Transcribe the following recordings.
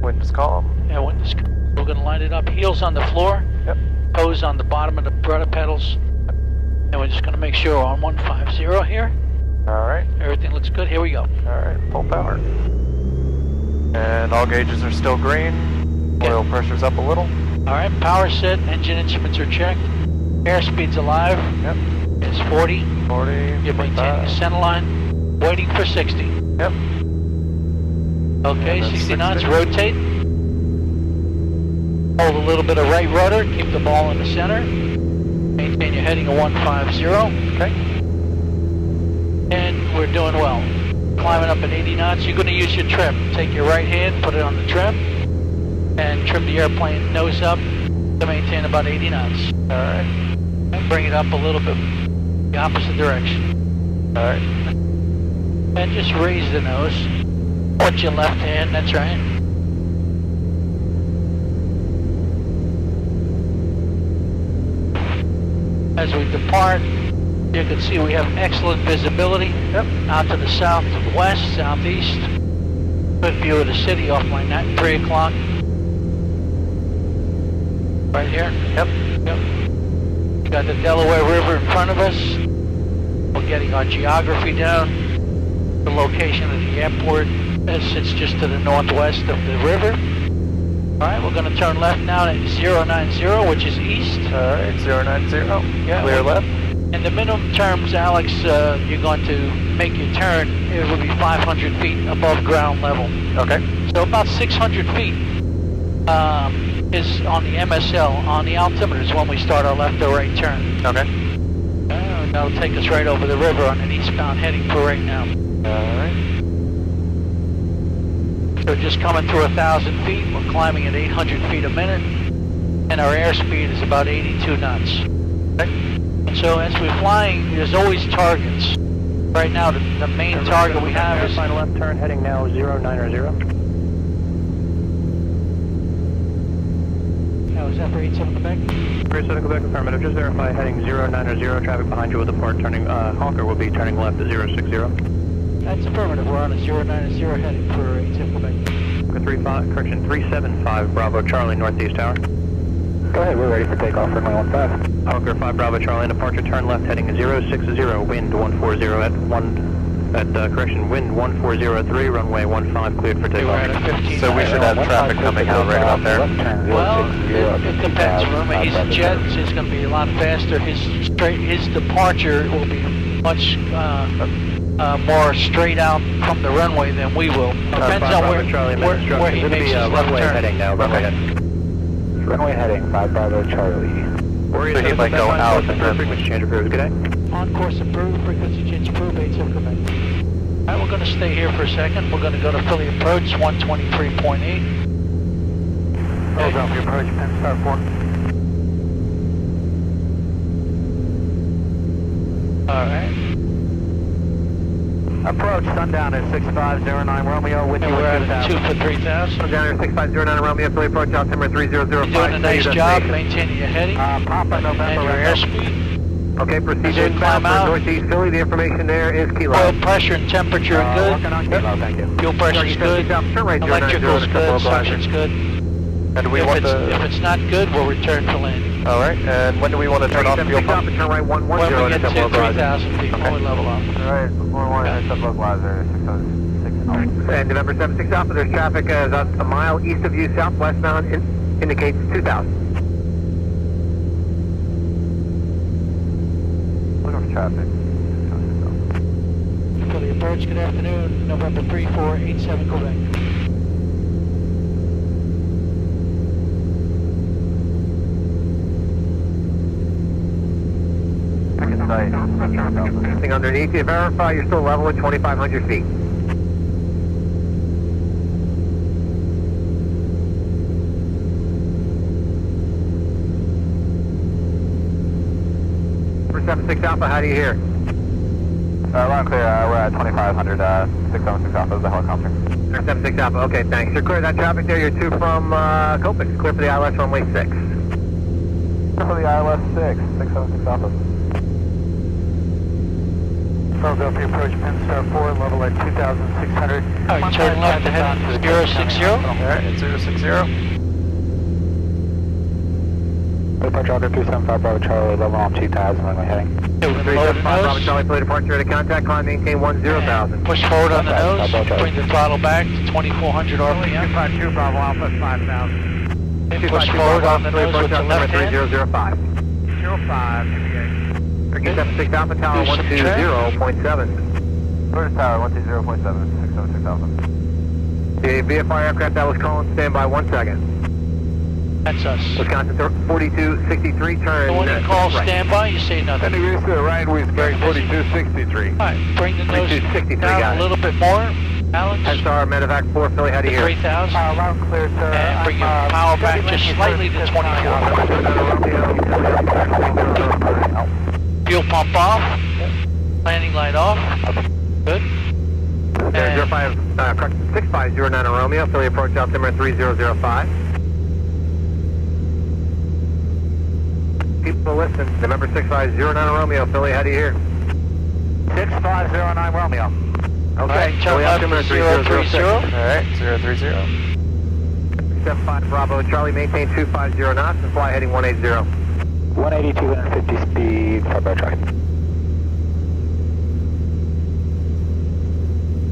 Wind is calm. Yeah, wind is calm. We're gonna line it up, heels on the floor. Yep. Toes on the bottom of the rudder pedals. And we're just gonna make sure we're on 150 here. Alright. Everything looks good, here we go. Alright, full power. And all gauges are still green. Oil pressure's up a little. Alright, power set, engine instruments are checked. Airspeed's alive. Yep. It's 40. 40. You're maintaining the center line. Waiting for 60. Yep. Okay, 60 knots, rotate. Hold a little bit of right rudder, keep the ball in the center. Maintain your heading of 150. Okay. And we're doing well. Climbing up at 80 knots, you're going to use your trim. Take your right hand, put it on the trim, and trim the airplane nose up to maintain about 80 knots. Alright. And bring it up a little bit, the opposite direction. Alright. And just raise the nose. Put your left hand, that's right. As we depart, you can see we have excellent visibility. Yep. Out to the south, to the west, southeast. Good view of the city off my 3 o'clock. Right here. Yep. Yep. You got the Delaware River in front of us. We're getting our geography down. The location of the airport sits just to the northwest of the river. Alright, we're going to turn left now at 090, which is east. Alright, 090. Yeah, Clear left. In the minimum terms, Alex, you're going to make your turn. It will be 500 feet above ground level. Okay. So about 600 feet is on the MSL, on the altimeters when we start our left or right turn. Okay. That'll take us right over the river on an eastbound heading for right now. Alright. So just coming through 1,000 feet, we're climbing at 800 feet a minute, and our airspeed is about 82 knots. Okay. And so as we're flying, there's always targets. Right now, the main target we have is... Final left turn, heading now 090. Now, is that for 87 Quebec? 37 Quebec, affirmative. Just verify heading 090, traffic behind you with the port turning, Hawker will be turning left at 060. That's affirmative, we're on a 090 heading for 87 Quebec. 375 Bravo Charlie, northeast tower. Go ahead, we're ready for takeoff, runway 15. Hawker 5 Bravo Charlie, departure turn left heading 060, wind 140 wind 140 runway 15 cleared for We're at a takeoff. 15. So we should have traffic coming out right about there. Well, it depends. Remember, he's a jet, so it's going to be a lot faster. His departure will be much more straight out from the runway than we will. Depends on where he makes his left turn. Heading now, runway heading. Runway heading, 5 Bravo Charlie. So he might go out and then... Frequency change approved, good day. On course approved, frequency change approved, 87 Quebec. Alright, we're going to stay here for a second. We're going to go to Philly approach, 123.8. Hold off your approach, Penn Star 4. Alright. Approach, sundown at 6509 Romeo with And you we're at at 2 for 3,000. Sundown at 6509 Romeo, Philly approach, altimeter 3005. You're doing a nice job maintaining your heading Papa and November. your airspeed. Okay, proceed As we inbound climb out. for Northeast Philly. The information there is Kilo. Oil pressure and temperature are good. Working on Kilo, thank you. Fuel pressure is good. Turn right, Electrical's good. Suction's good. And do we want to... If it's not good, we'll return to landing. Alright, and when do we want to turn off fuel pump? Turn right 110 When we get to double 3,000 feet, when we level off. Alright, 111 heads up localizer, 606. And November 76 Alpha, there's traffic a mile east of you, southwestbound, indicates 2,000. Look for traffic. For the approach, good afternoon, November 3487 Quebec. Anything underneath you, verify you're still level at 2,500 feet. For 76 Alpha, how do you hear? Loud and clear, we're at 2,500, 676 Alpha is the helicopter. 76 Alpha, okay, thanks. You're clear of that traffic there, you're 2 from Copic, clear for the ILS runway 6. Clear for the ILS 6, 676 Alpha. Philadelphia approach pin star 4, level at 2,600. All right, turn left to heading 060. Alright, it's 060. Departure Auger 375 Bravo Charlie, level on 2000 when we're heading. Okay, we're going to load the 375 Bravo nose. Charlie, play departure at a contact, climb, maintain 10,000. Push forward on the nose, bring the throttle back to 2,400 RPM. 252 Bravo Alpha 5,000. And push forward on the nose with the left hand. 3005. 05, Turkey 76 Alpha Tower Do some 120.7. First Tower 120.7, 676,000. The VFR aircraft that was calling, stand by 1 second. That's us. Wisconsin 4263, turn. So when you call right. standby, you say nothing. degrees to the right, we Very busy. 4263. All right, bring the nose 3263, got down it. a little bit more. Alex, SR Medevac 4, Philly, how do you hear? 3,000. Loud clear, sir. And bring your power back just slightly to 24. Fuel pump off. Landing light off. Good. There's And 6509 Romeo, Philly approach altimeter 3005. People listen, the number 6509 Romeo, Philly, how do you hear? 6509 Romeo. Okay, turn Philly left altimeter to 3006. 030. Alright, 030. 75 Bravo Charlie, maintain 250 knots and fly heading 180. 180, 250 speed, 5 Bravo Charlie.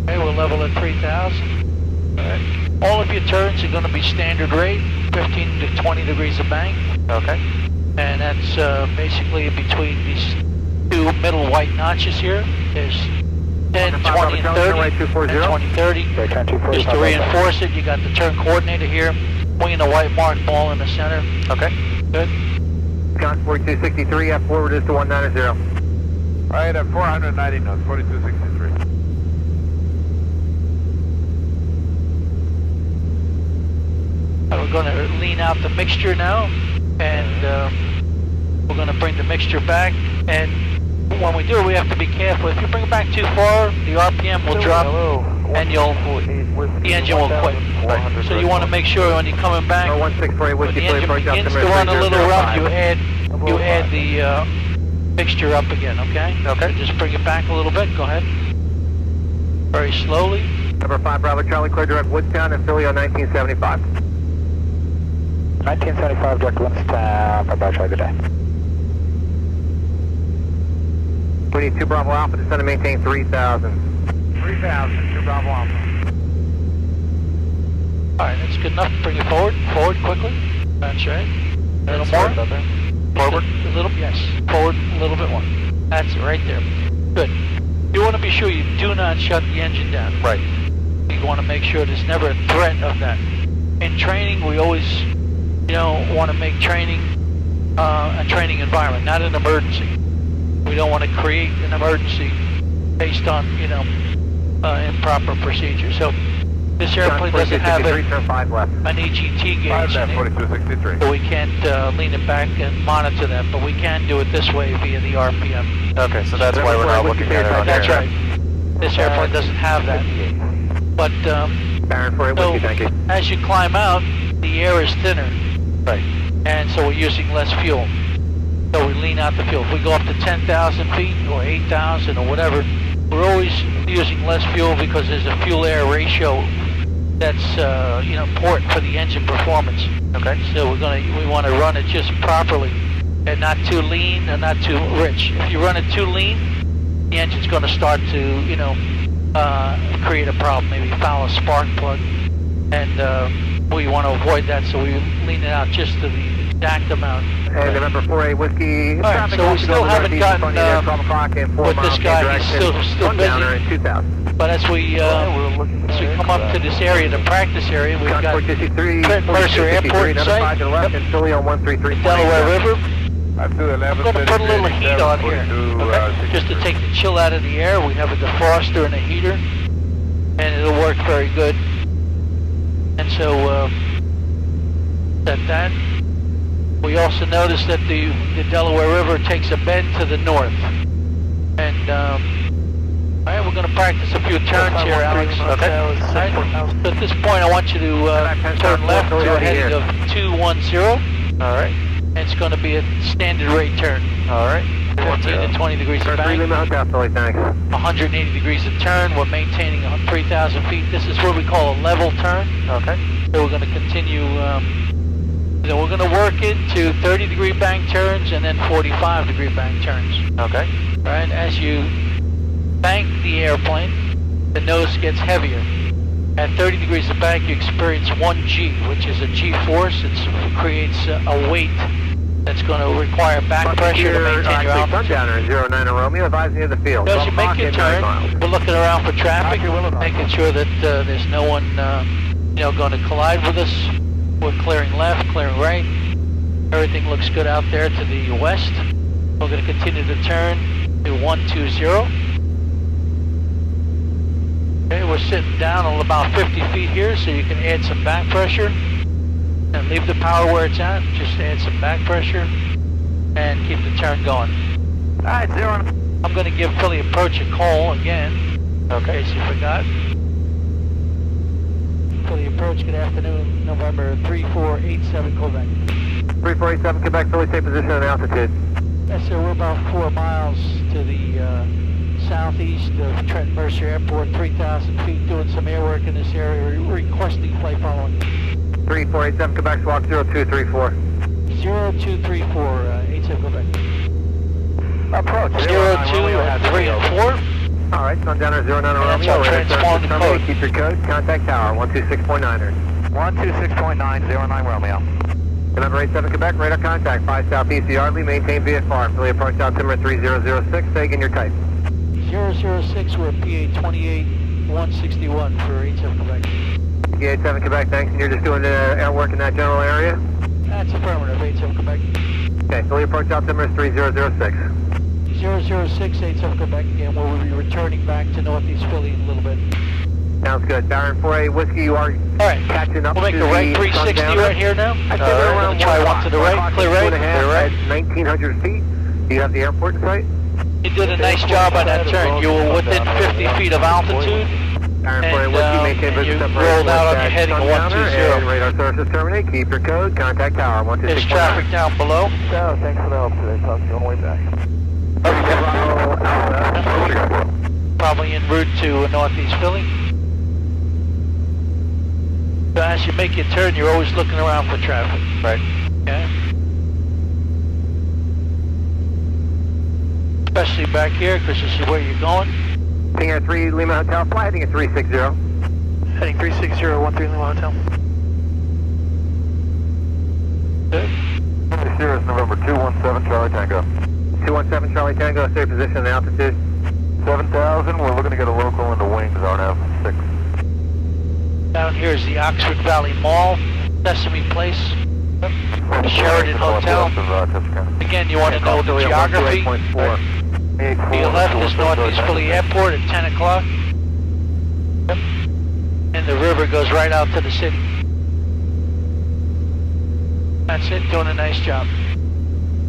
okay, we'll level at 3,000. All right. All of your turns are going to be standard rate, 15 to 20 degrees of bank. Okay. And that's basically between these two middle white notches here. There's 10, 20, and 30, and 20, 30. Right, turn 240. Just to reinforce it, you got the turn coordinator here, pointing the white marked ball in the center. Okay. Good. Wisconsin 4263, F forward is to 190. Right at 490 knots, 4263. We're going to lean out the mixture now, and we're going to bring the mixture back. And when we do, we have to be careful. If you bring it back too far, the RPM will drop, and the engine will quit. So you want to make sure when you're coming back, 1648 when Whiskey, the Philly engine approach begins altimeter to run a little rough, 3005. you add the mixture up again. Okay. Okay. So just bring it back a little bit. Go ahead. Very slowly. Number 5 Bravo Charlie, clear direct Woodstown and Philly on 1975. 1975, direct Winston, 5 Bravo Charlie, good day. We need 2 Bravo Alpha, descend and maintain 3000. 3000, 2 Bravo Alpha. All right, that's good enough. Bring it forward. Forward quickly. That's right. A little more. Forward. A little, yes. Forward a little bit more. That's it, right there. Good. You want to be sure you do not shut the engine down. Right. You want to make sure there's never a threat of that. In training, we always, want to make training a training environment, not an emergency. We don't want to create an emergency based on, improper procedure. So this airplane doesn't have an EGT gauge in it, 4263. so we can't lean it back and monitor that, but we can do it this way via the RPM. Okay, so that's why we're not looking at it on That's here. right. This airplane doesn't have that. But Baron 48 so Whiskey, thank you. as you climb out, the air is thinner, Right. and so we're using less fuel. So we lean out the fuel. If we go up to 10,000 feet or 8,000 or whatever, we're always using less fuel because there's a fuel-air ratio that's important for the engine performance. Okay. So we want to run it just properly, and not too lean and not too rich. If you run it too lean, the engine's going to start to create a problem, maybe foul a spark plug, and we want to avoid that. So we lean it out just to the exact amount. And November 48 Whiskey. All right, so we still haven't gotten with this guy. He's still busy. 2000. But as we come up to this area, the practice area, we've got Trent Mercer Airport site, Delaware River. I'm going to put a little heat on here, okay? Just to take the chill out of the air. We have a defroster and a heater, and it'll work very good. And so set that. We also noticed that the Delaware River takes a bend to the north. And all right, we're going to practice a few turns here, Alex. Okay. All right. So at this point, I want you to turn left to a heading of 210. All right. And it's going to be a standard rate turn. All right. 15 to 20 degrees of Three Lima bank, Hotel, Philly, thanks. 180 degrees of turn. We're maintaining 3,000 feet. This is what we call a level turn. Okay. So we're going to continue, we're going to work into 30 degree bank turns and then 45 degree bank turns. Okay. Right? As you bank the airplane, the nose gets heavier. At 30 degrees of bank, you experience 1G, which is a G-force. It creates a weight that's going to require back pressure to maintain your altitude. Sundowner, 09 Romeo, advising you of the field. So as you make your turn, we're looking around for traffic, making sure that there's no one, going to collide with us. We're clearing left, clearing right. Everything looks good out there to the west. We're going to continue to turn to 120. Okay, we're sitting down on about 50 feet here, so you can add some back pressure and leave the power where it's at. Just add some back pressure and keep the turn going. All right, 0. I'm going to give Philly Approach a call again, in case you forgot. Philly Approach, good afternoon, November 3487 Quebec. 3487 Quebec, Philly, take position and altitude. Yes, sir, we're about 4 miles to the southeast of Trent Mercer Airport, 3,000 feet, doing some air work in this area, requesting flight following. 3487 Quebec, squawk 0234. 0234, 87 Quebec. Approach, 0234. All right, Sundowner, 09 That's Romeo, our ready to start transponder the code. Keep your code, contact tower, 126.9er. 126.9, 09 Romeo. November 87 Quebec, radar contact, 5 southeast Yardley, maintain VFR, Philly Approach altimeter 3006, taking your type. 006, we're PA 28161 for 87 Quebec. PA 87 Quebec, thanks, and you're just doing air work in that general area? That's affirmative, 87 Quebec. Okay, Philly Approach altimeter 3006. 006, 87 Quebec, and we'll be returning back to Northeast Philly in a little bit. Sounds good. Baron 4A Whiskey, you are catching up We'll make to the right the 360 Sundowner. right here now. I think we're around try one to the right, clear right, clear right. 1,900 feet. Do you have the airport in sight? You did a nice job on that turn. You were within 50 feet of altitude, Baron 4A Whiskey, maintain and you business rolled out on your heading of Sundowner, 120. and radar services terminate. Keep your code. Contact tower, 126.9. There's traffic down below. So, thanks for the help today. Talk to you on the way back. Probably en route to Northeast Philly. So as you make your turn, you're always looking around for traffic. Right. Okay. Especially back here, because this is where you're going. Heading at 3 Lima Hotel, fly heading at 360. Heading 360, 13 Lima Hotel. Good. Sirius November 217 Charlie Tango. 217 Charlie Tango, stay position and altitude. 7,000, we're looking to get a local into wings, RNAV 6. Down here is the Oxford Valley Mall, Sesame Place, Sheridan Hotel. Again, you want to know the geography. To your left is Northeast Philly Airport at 10 o'clock. And the river goes right out to the city. That's it, doing a nice job.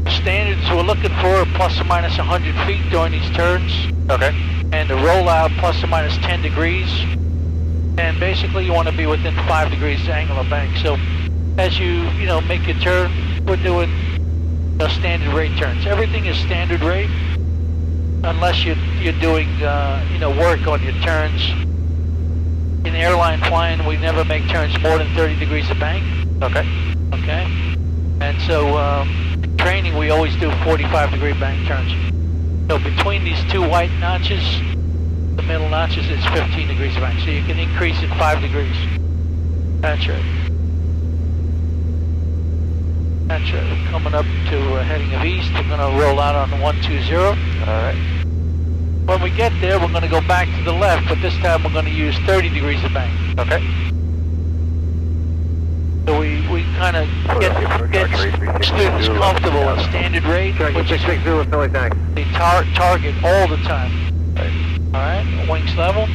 Standards we're looking for are plus or minus 100 feet during these turns. Okay. And the rollout plus or minus 10 degrees. And basically you want to be within 5 degrees angle of bank. So as you make your turn, we're doing standard rate turns. Everything is standard rate unless you're doing work on your turns. In airline flying, we never make turns more than 30 degrees of bank. Okay. Okay. And so training, we always do 45 degree bank turns. So between these two white notches, the middle notches, it's 15 degrees of bank. So you can increase it 5 degrees. That's right. That's right. We're coming up to heading of east. We're going to roll out on the 120. All right. When we get there, we're going to go back to the left, but this time we're going to use 30 degrees of bank. Okay. So we kind of get students comfortable with standard rate, which is the target all the time. All right, wings level.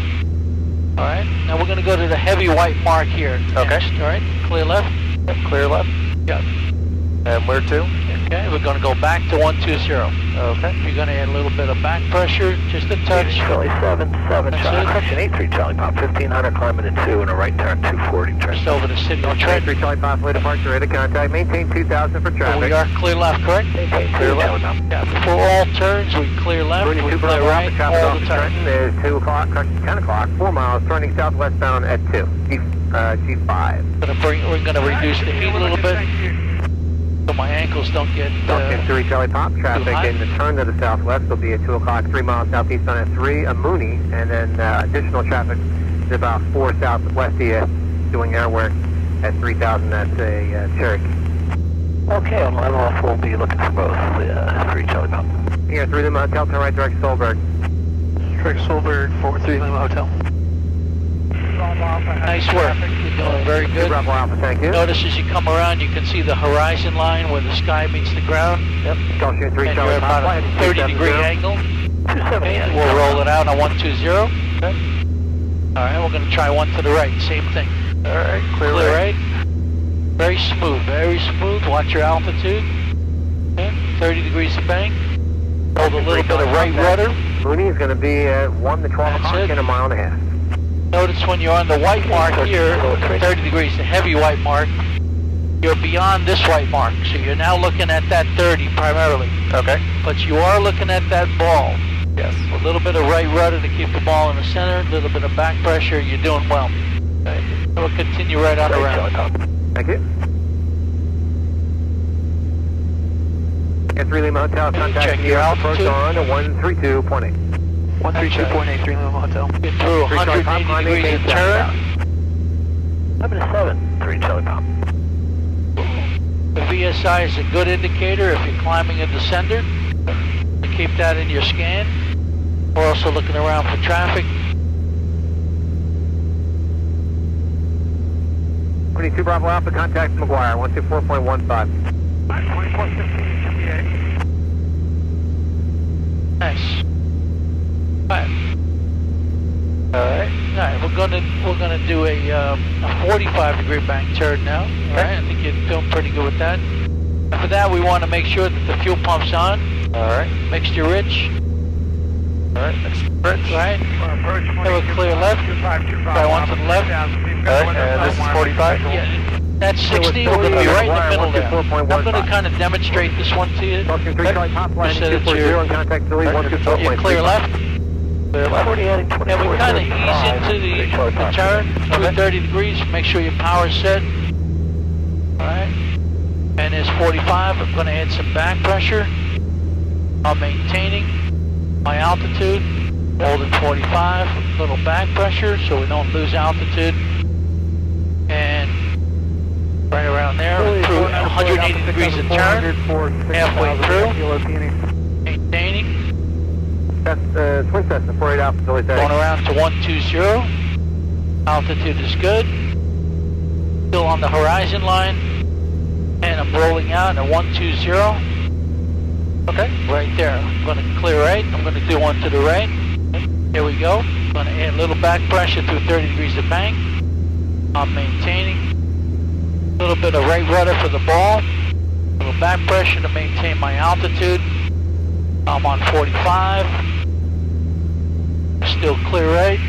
All right, now we're going to go to the heavy white mark here. Okay. Next. All right, clear left. Yep, clear left. Yeah. And where to? Okay, we're going to go back to 120. Okay. You're going to add a little bit of back pressure, just a touch. Charlie 7-7, correction 83 Charlie Pop, 1500 climbing to 2 and a right turn, 240 turn. Just over the city of Trent. 83 Charlie Pop, fully departure, ready to contact, maintain 2000 for So traffic. we are clear left, correct? Clear left. Yeah, before all turns, we clear left, we clear right, all the time. Is 2 o'clock, correction 10 o'clock, 4 miles, turning southwestbound at 2, G5. We're going to reduce the heat a little bit, so my ankles don't get... Falcon 3 Charlie Pop, traffic in the turn to the southwest will be at 2 o'clock, 3 miles southeast on S3, a Mooney, and then additional traffic is about 4 southwest of you doing air work at 3000, that's a Cherokee. Okay, on line off, we'll be looking for both 3 Charlie Pop. Here, through the hotel, turn right direct Solberg. Direct Solberg, 4-3 Lima Hotel. Nice work. You're doing very good. Bravo Alpha, thank you. Notice as you come around, you can see the horizon line where the sky meets the ground. Yep, Gulfstream 3 And Charlie you're Pop. about a 30-degree angle. 270. And we'll roll it out on 120. Okay. All right, we're going to try one to the right. Same thing. All right. Clear right. Very smooth, very smooth. Watch your altitude. Okay. 30 degrees of bank. Hold a little bit of right rudder. Mooney is going to be at 1 to 12 o'clock in a mile and a half. Notice when you're on the white mark here, 30 degrees, the heavy white mark, you're beyond this white mark. So you're now looking at that 30 primarily. Okay. But you are looking at that ball. Yes. A little bit of right rudder to keep the ball in the center, a little bit of back pressure, you're doing well. Okay. We'll continue right on around. Thank you. S3 Lima Hotel, contact Check your altitude. on 132.8. 132.8 3 Lima Hotel. Get through 180 degrees of turn. 7 3 Charlie Pop. The VSI is a good indicator if you're climbing a descender. Keep that in your scan. We're also looking around for traffic. 22 Bravo Alpha, contact McGuire, 124.15. 2415 58. Nice. Alright, we're gonna do a 45-degree bank turn now. Alright, I think you're doing pretty good with that. And for that, we want to make sure that the fuel pump's on. Alright. Mixture rich. Alright, next bridge. Right. Have a clear left. Try one to the left. Alright, and this is 45? Yeah, that's 60. We're going to be right in the middle there. I'm going to kind of demonstrate this one to you. Just so that you're clear left. Clear left. And we kind of ease into the turn, 230 degrees. Make sure your power's set. Alright. And there's 45. I'm going to add some back pressure. I'm maintaining my altitude. Holding 45. Little back pressure so we don't lose altitude. And right around there, through 180 degrees of turn. Halfway through. Maintaining. That's Twin Cessna 48 Alpha, Philly Going around to 120. Altitude is good. Still on the horizon line. And I'm rolling out at 120. Okay. Right there. I'm going to clear right. I'm going to do one to the right. Here we go. I'm going to add a little back pressure through 30 degrees of bank. I'm maintaining. A little bit of right rudder for the ball. A little back pressure to maintain my altitude. I'm on 45. Still clear right.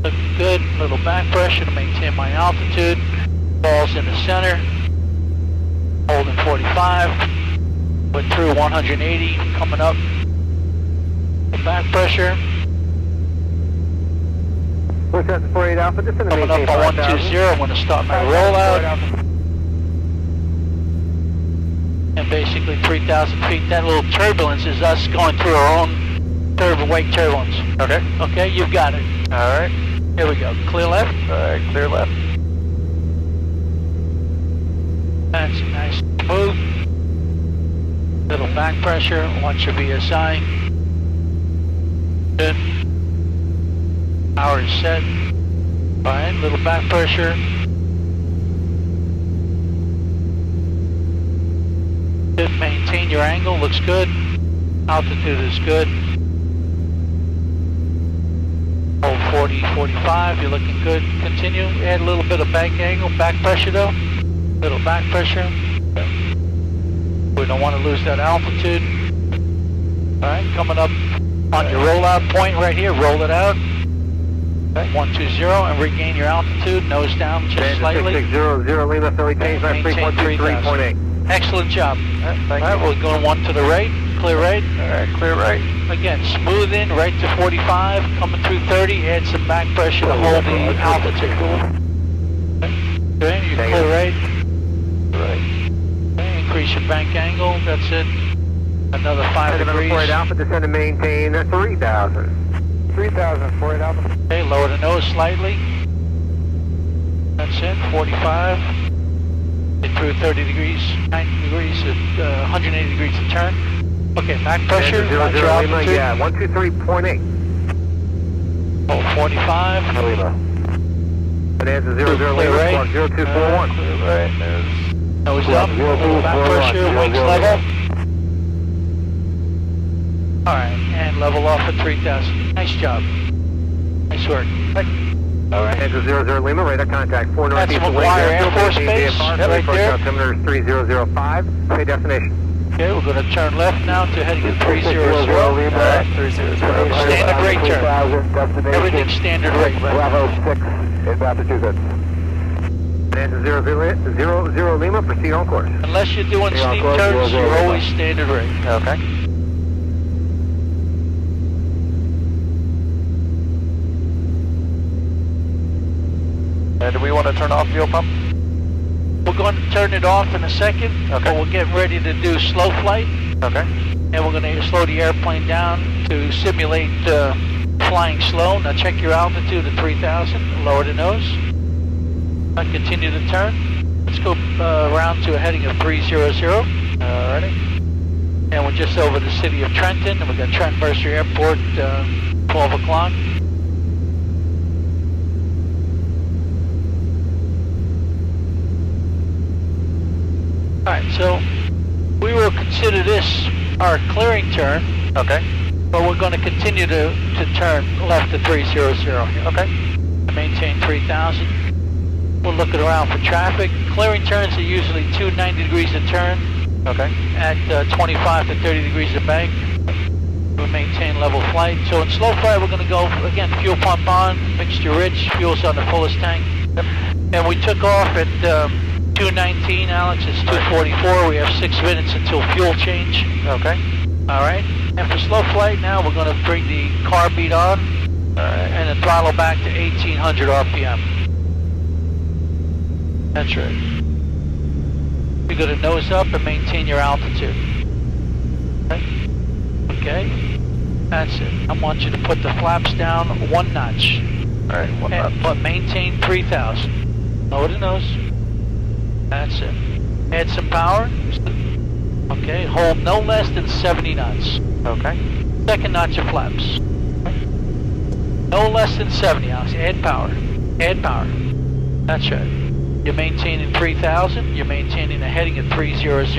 Looking good. A little back pressure to maintain my altitude. Ball's in the center. Holding 45. Went through 180. Coming up. The back pressure. Twin Cessna 48 Alpha, just in the Coming up on 120. I'm going to start my rollout. And basically 3,000 feet. That little turbulence is us going through our own wake turbulence. Okay. Okay, you've got it. Alright. Here we go. Clear left. Alright, clear left. That's nice. Smooth. Little back pressure. Watch your VSI. Good. Power is set. Alright, little back pressure. Good. Maintain your angle. Looks good. Altitude is good. Hold 40, 45. You're looking good. Continue. Add a little bit of bank angle. Back pressure though. Little back pressure. We don't want to lose that altitude. Alright, coming up on your rollout point right here, roll it out. Okay, 120 and regain your altitude, nose down just slightly. 6600 Lima, Philly, change left, 3123.8. Excellent job. Thank you. Alright, we're going one to the right, clear right. Alright, clear right. Again, smooth in, right to 45, coming through 30, add some back pressure to hold the altitude. Okay, you clear right. Right. Okay, increase your bank angle, that's it. Another 5 degrees. Number 4 Alpha, descend and maintain 3,000. 3,000, 4 Alpha. Okay, lower the nose slightly. That's it, 45. Get through 30 degrees, 90 degrees, 180 degrees to turn. Okay, back pressure, watch your altitude. Yeah, 123.8. Oh, 45. Lima. Bonanza 00 Clear Lima, right. squawk 0241. Clear right. Nose up, back pressure, wings level. Alright, and level off at 3,000. Nice job. Nice work. Alright. Bonanza 00 Lima, radar contact 4 That's northeast McGuire away. Air Force Base, right there. Altimeter is 3005. Say destination. Okay, we're going to turn left now to heading at 300. Alright, 300. Standard rate turn. Everything standard rate. Bravo 6 in Massachusetts. Bonanza 00 Lima, proceed on course. Unless you're doing steep turns, you're always standard rate. Okay. And do we want to turn off fuel pump? We're going to turn it off in a second, Okay. but we're getting ready to do slow flight, Okay. and we're going to slow the airplane down to simulate flying slow. Now check your altitude at 3,000, lower the nose. Now continue to turn. Let's go around to a heading of 300. Alrighty. And we're just over the city of Trenton, and we've got Trent Mercer Airport, 12 o'clock. Alright, so we will consider this our clearing turn, Okay. but we're going to continue to turn left to 300 here. Okay. Maintain 3,000. We're looking around for traffic. Clearing turns are usually 290 degrees a turn Okay. at 25 to 30 degrees of bank. We maintain level flight. So in slow flight, we're going to go, again, fuel pump on, mixture rich, fuel's on the fullest tank. Yep. And we took off at 2:19, Alex, it's 2:44. We have 6 minutes until fuel change. Okay. All right. And for slow flight now, we're going to bring the car beat on and the throttle back to 1,800 RPM. That's right. You're going to nose up and maintain your altitude. Okay. Okay. That's it. I want you to put the flaps down 1 notch. Alright, But maintain 3,000. Lower the nose. That's it. Add some power. Okay, hold no less than 70 knots. Okay. Second notch of flaps. No less than 70 knots. Add power. Add power. That's right. You're maintaining 3,000. You're maintaining a heading at 300.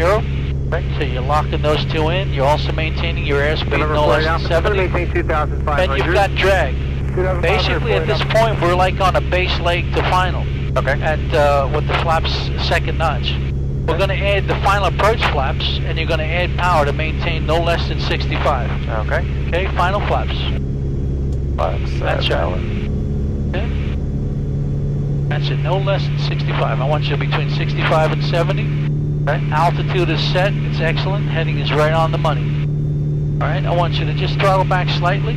Okay, so you're locking those two in. You're also maintaining your airspeed no less than 70. Maintain 2,500. And you've got drag. Basically, at this point, we're like on a base leg to final. Okay. At with the flaps second notch. We're going to add the final approach flaps, and you're going to add power to maintain no less than 65. Okay. Okay, final flaps. That's right. Okay. That's it, no less than 65. I want you between 65 and 70. Okay. Altitude is set, it's excellent. Heading is right on the money. All right, I want you to just throttle back slightly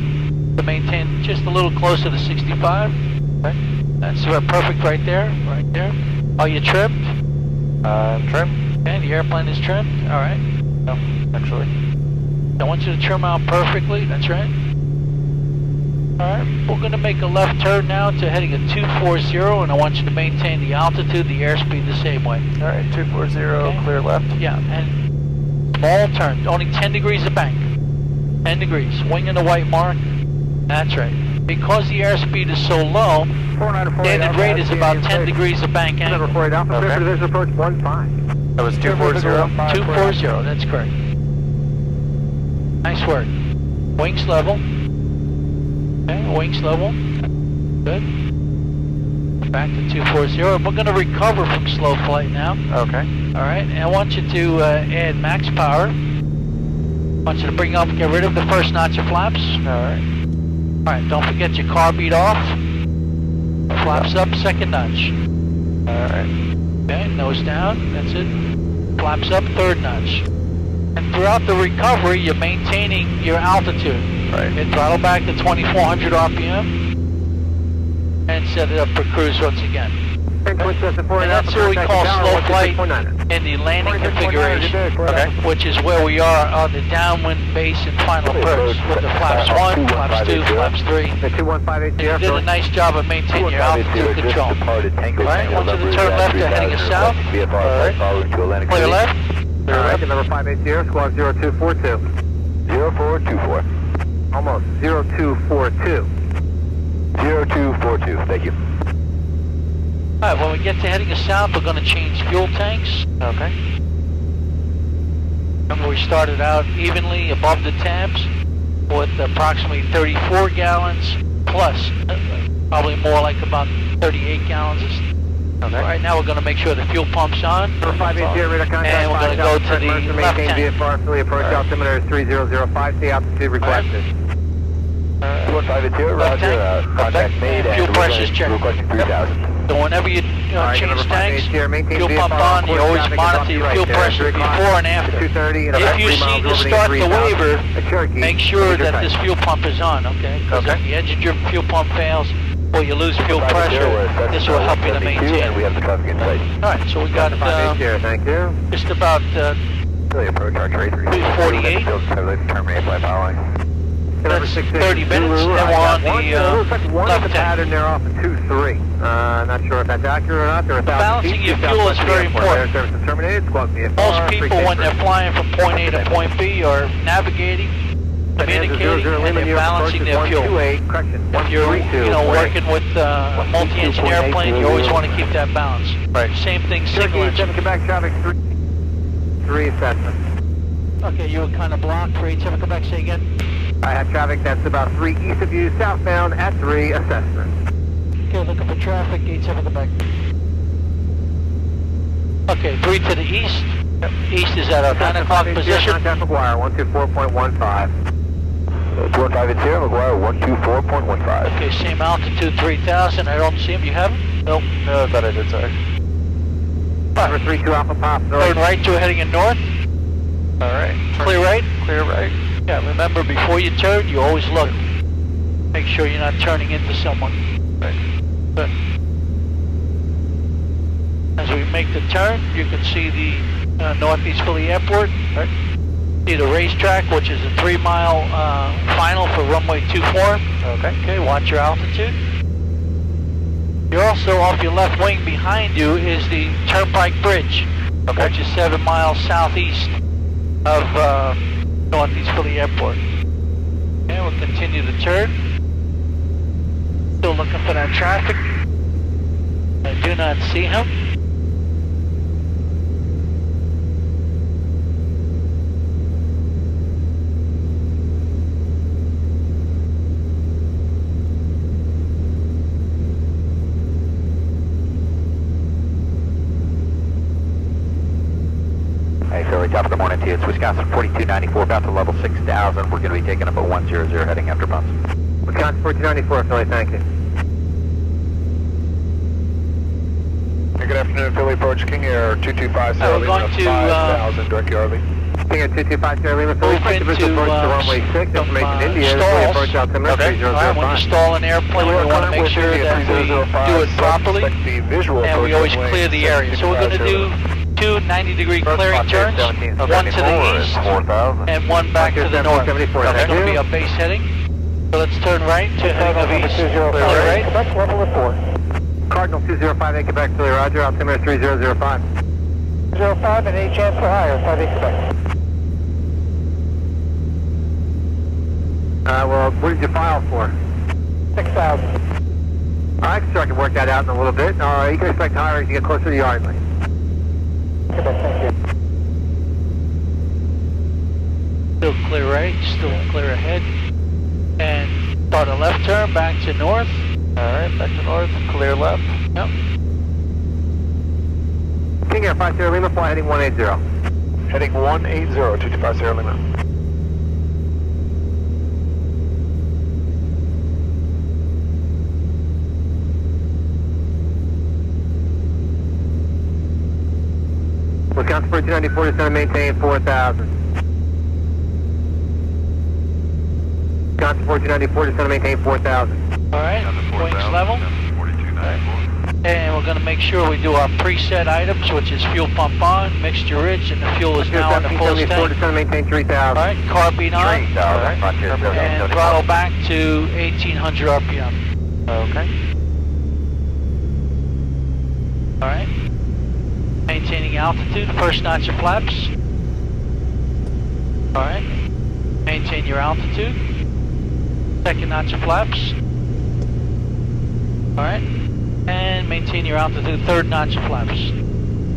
to maintain just a little closer to 65. Okay. That's perfect right there, right there. Are you trimmed? Trim? Okay, the airplane is trimmed. All right. No, actually. I want you to trim out perfectly. That's right. All right. We're going to make a left turn now to heading at 240, and I want you to maintain the altitude, the airspeed the same way. All right, 240, okay. Clear left. Yeah, and small turn, only 10 degrees of bank. 10 degrees. Wing in the white mark. That's right. Because the airspeed is so low, standard rate is about 10 degrees of bank angle. Number 4 Alpha, Okay. there's approach 15. That was 240? 240, that's correct. Nice work. Wings level. Okay, wings level. Good. Back to 240. We're going to recover from slow flight now. Okay. All right, and I want you to add max power. I want you to bring up, get rid of the first notch of flaps. Alright. All right, don't forget your car beat off. Flaps up, second notch. Alright. Okay, nose down, that's it. Flaps up, third notch. And throughout the recovery, you're maintaining your altitude. Right. Okay, throttle back to 2400 RPM. And set it up for cruise once again. And that's what we call slow flight in the landing configuration, Okay. which is where we are on the downwind base and final approach with the flaps 1, flaps 2, flaps 3. The 2158 You did a nice job of maintaining your altitude control. Alright, once you turn left, they're heading us south. Alright. Clear left. Alright, number 580, squawk 0242. 0424. Almost, 0242. 0242, thank you. Alright, when we get to heading us south, we're going to change fuel tanks. Okay. Remember, we started out evenly above the tabs with approximately 34 gallons plus, probably more like about 38 gallons. Okay. Right now, we're going to make sure the fuel pump's on. Number 580, radar contact. And we're going to go to the left tank. VFR, fully approach altimeter is 3005, stay altitude requested. 2152, Left roger, tank. contact made Fuel and pressure's checked. requesting 3000. So whenever you Alright, change number tanks, 580, maintain fuel pump VFR, on, you always traffic is monitor off your right fuel there, pressure 3 o'clock, before and after. 230, and If about you 3 see miles to over start the 3,000. waiver, A Cherokee, make sure major that this tank. fuel pump is on, okay? 'Cause Okay. if the engine fuel pump fails or you lose fuel pressure, this will help you to maintain. And we have the traffic in sight. Alright, so we got 580, thank you. just about Fully approach archery 248. Terminate flight following. That's 30 minutes, and we're on the left tank. pattern there off of 2-3. Not sure if that's accurate or not. They're 1,000 Balancing feet, your just fuel outside is the very airport. important. Air service is terminated. Squawk VFR, Most people, 3 when they're flying from point A to point B, are navigating, communicating, and they're balancing their fuel. If you're, working with a multi-engine airplane, you always want to keep that balance. Right. Same thing, single engine. Quebec traffic 3 assessment. Okay, you were kind of blocked for 87 Quebec, say again. I have traffic that's about 3 east of you, southbound at 3 assessment. Okay, looking for traffic, 87 Quebec. Okay, 3 to the east. East is at our 9 o'clock position. Contact McGuire, 124.15. 2150, McGuire 124.15. Okay, same altitude, 3,000. I don't see him. You have him? Nope. No, I thought I did, sorry. Number 32 Alpha Pop, Turn right to heading in north. Alright. Clear right. Clear right. Yeah, remember, before you turn, you always look. Make sure you're not turning into someone. Right. Good. As we make the turn, you can see the Northeast Philly Airport. Right. See the racetrack, which is a 3-mile final for runway 24. Okay. Okay, watch your altitude. You're also off your left wing behind you is the Turnpike Bridge, Okay. which is 7 miles southeast of Northeast Philly Airport. Okay, we'll continue the turn. Still looking for that traffic. I do not see him. Hey, Philly, top of the morning to you. It's Wisconsin 4294, about to level 6,000. We're going to be taking up a 100 heading after bumps. Wisconsin 4294, Philly, thank you. Hey, good afternoon, Philly, approach King Air 225, We're going to 5,000, direct your RV. King Air 225, Sierra Lima, Philly, Open approach to, to runway 6, information India, stalls. fully approach altimeter Okay. 3005. Alright, when you stall an airplane, we want to make sure that we do it properly, and we always clear the area. So we're going to do 2 90-degree clearing turns, one to the east, 4,000. and one back to the north. 74, That's thank going to you. be our base heading. So let's turn right to heading of east. Clear right. Quebec, level of 4. Cardinal 2058, Quebec, Philly, roger, altimeter 3005. 05 and HN for higher, 58 Quebec. Well, what did you file for? 6,000. Alright, so I can work that out in a little bit. You can expect higher as you get closer to the yard lane. Quebec, thank you. Still clear right, still clear ahead. And start a left turn back to north. Alright, back to north. Clear left. Yep. King Air 50 Lima, fly heading 180. Heading 180, 250 Lima. Wisconsin 4294, descend and maintain 4,000. Wisconsin 4294, descend and maintain 4,000. All right, wings level. 4294. And we're going to make sure we do our preset items, which is fuel pump on, mixture rich, and the fuel is now in the full 1774, tank. descend and maintain 3,000. All right, carb beat on, 3,000, Frontier and throttle back to 1800 RPM. Okay. All right. Maintaining altitude, first notch of flaps. All right. Maintain your altitude. Second notch of flaps. All right. And maintain your altitude, third notch of flaps.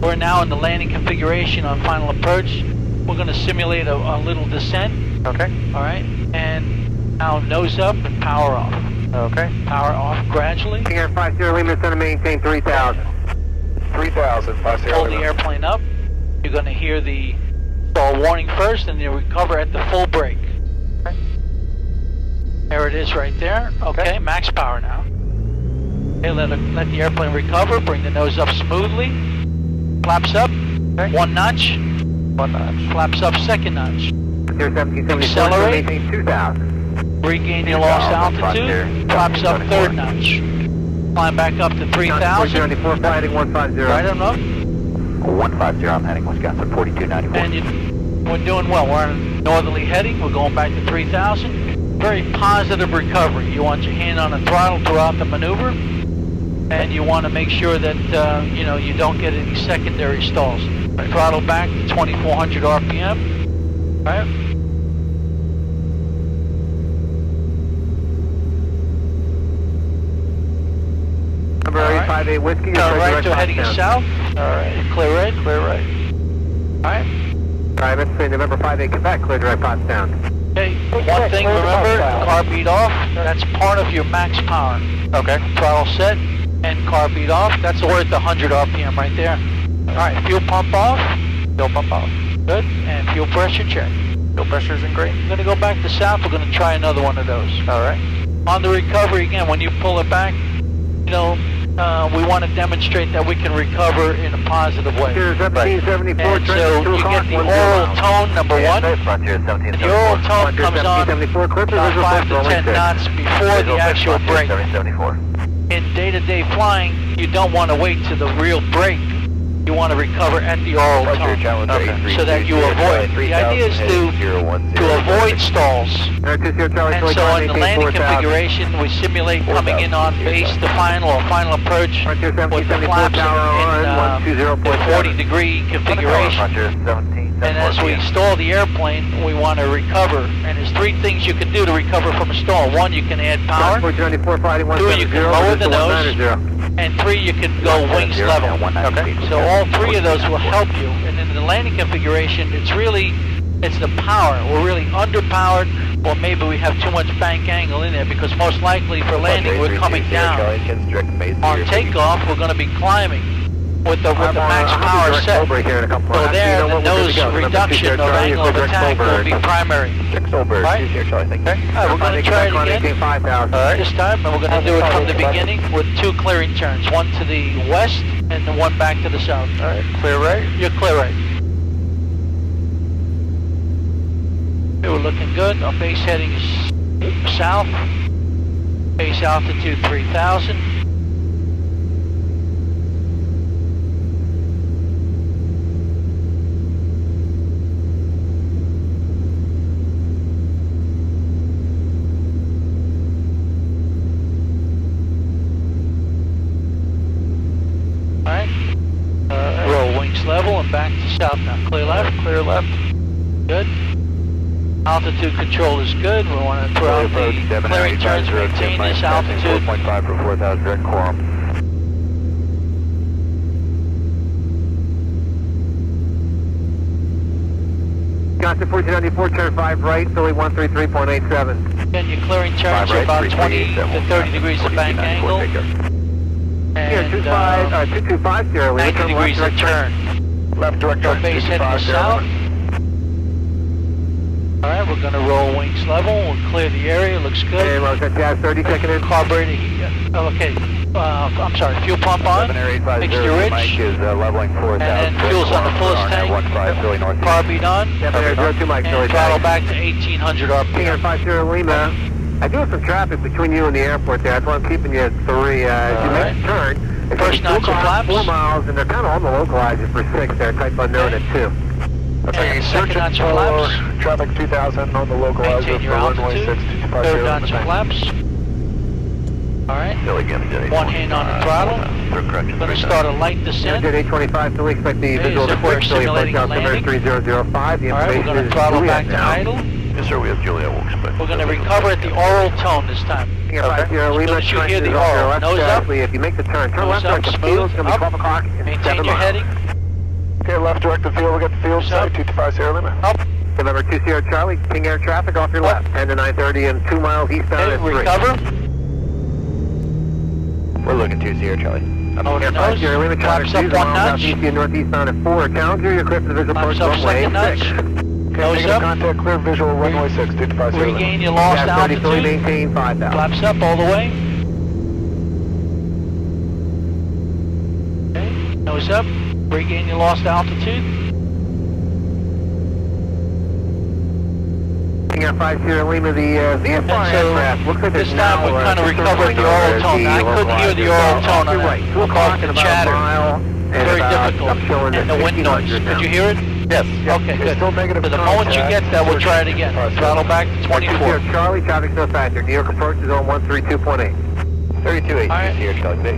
We're now in the landing configuration on final approach. We're going to simulate a little descent. Okay. All right. And now nose up and power off. Okay. Power off gradually. King Air 50 Lima, descend and maintain 3,000. 3,000, 50 Pull the Lima. airplane up. You're going to hear the stall warning first, and you recover at the full brake. Okay. There it is right there. Okay, max power now. Okay, let the airplane recover. Bring the nose up smoothly. Flaps up. Okay. One notch. One notch. Flaps up second notch. Frontier 1774, Accelerate. descend and maintain 2,000. Regain your lost altitude. Flaps up third notch. Climb back up to 3,000. 4294, fly heading 150. Right on up. 150, I'm heading Wisconsin 4294. And we're doing well. We're on a northerly heading. We're going back to 3,000. Very positive recovery. You want your hand on the throttle throughout the maneuver, and you want to make sure that you don't get any secondary stalls. Throttle back to 2,400 RPM. All right. Number 858 Whiskey, Turn you're right direct to heading down. south. All right. Clear right. Clear right. All right. Alright, let's say November 58 Quebec, clear direct down. Okay. One thing, remember, car beat off. That's part of your max power. Okay. Throttle set and car beat off. That's worth 100 RPM right there. All right. Fuel pump off. Fuel pump off. Good. And fuel pressure check. Fuel pressure's in green. We're going to go back to south. We're going to try another one of those. All right. On the recovery, again, when you pull it back, we want to demonstrate that we can recover in a positive way. Frontier 1774, And so you get the oral tone, number one. Frontier And 1774. the oral tone comes on 1774, clear for about visual 5 to rolling 10 six. knots before the actual brake. 1774. In day-to-day flying, you don't want to wait to the real brake. You want to recover at the oral tone, so that you avoid. The idea is to avoid stalls. And so on the landing configuration, we simulate coming in on base to final or final approach with the flaps in 40-degree configuration. And as we stall the airplane, we want to recover. And there's three things you can do to recover from a stall. One, you can add power. 2, you can lower the nose. And 3, you can go wings level. Okay. So all 3 of those will help you. And in the landing configuration, it's the power. We're really underpowered, or maybe we have too much bank angle in there, because most likely for landing, we're coming down. On takeoff, we're going to be climbing with the max power set. So there, the nose reduction or angle of attack will be primary. Right? We're going to try it again. This time, and we're going to do it from the beginning with 2 clearing turns. One to the west and the one back to the south. All right. Clear right. You're clear right. Okay, we're looking good. Our base heading is south. Base altitude 3,000. Level and back to south now. Clear left. Clear left. Good. Altitude control is good. We want to throw out the clearing turns, maintain this altitude. 4.5 for 4,000 direct quorum. Wisconsin 4294, turn 5 right, Philly 133.87. Again, your clearing turns are about 20 to 30 degrees of bank angle. And 225 Sierra Lima. 90 degrees of turn. Left direct So turn, base heading 225 to Sierra south. Lima. Alright, we're going to roll wings level. We'll clear the area. Looks good. And Roger, Jazz 30 second in. Carburetor heat. Okay. I'm sorry. Fuel pump on. Mixture rich. Mike is leveling 4,000. And then fuel's on the fullest tank. 15 Philly Northeast. Carb on. 02 Mike, Philly And throttle back to 1800 King Air RPM. 5 Sierra Lima. I do have some traffic between you and the airport there. That's why I'm keeping you at 3. As you make the turn, it's First notch of flaps. 4 miles, and they're kind of on the localizer for 6 there, type unknown at 2. And second notch of flaps. Traffic 2000 on the localizer Maintain your for runway altitude. 625 Third Sierra notch Lima. of flaps. Alright. One hand on the throttle. Going to start a light descent. Jet 825, so we expect the Okay, visual so to we're quick, so you approach simulating a altimeter landing. 3005. The Alright, we're information going to is throttle Juliet back to now. idle. Yes, sir, we have Juliet. We'll expect. We're going to recover at the oral tone this time. King Air 5 Sierra Lima, Soon as you trench hear the is off your oral, left nose up. directly. If you make the turn Nose left up, directed smooth, field, it's going to be up. 12 o'clock in Maintain 7 your miles. heading. Okay, left directed field, we'll get the field, Nose up. 225 Sierra Lima. Up. November 2 Sierra Charlie, King Air traffic off your left. 10 to 930 and 2 miles eastbound Okay, at 3. recover. We're looking 2 Sierra Charlie. Hold Air the 5 nose. Sierra Lima traffic Flaps up 2 one miles notch. southeast and northeastbound at 4. Challenger, you're clear for the visual approach Flaps up runway second 6. notch. Okay, Nose negative up. contact, clear visual, runway 6, 225 Sierra Lima. Regain your lost Gas 30 Philly, altitude. maintain 5,000. Flaps up all the way. Okay, nose up. Regain your lost altitude. King Air 5 Sierra Lima, the VFR And so aircraft looks like this there's time we now, kind of just recovered the circling oral over tone. I couldn't hear the oral tone on You're right. that. 2 o'clock The and about chatter. a mile. And Very about, difficult. I'm showing And the wind noise. 1500 Did you hear it? Yes. Okay, It's good. still negative So the moment you get that, we'll try it again. Throttle back to 24. Sierra Charlie, traffic no factor. New York approach is on 132.8. 32.8 All right. 2 Sierra Charlie.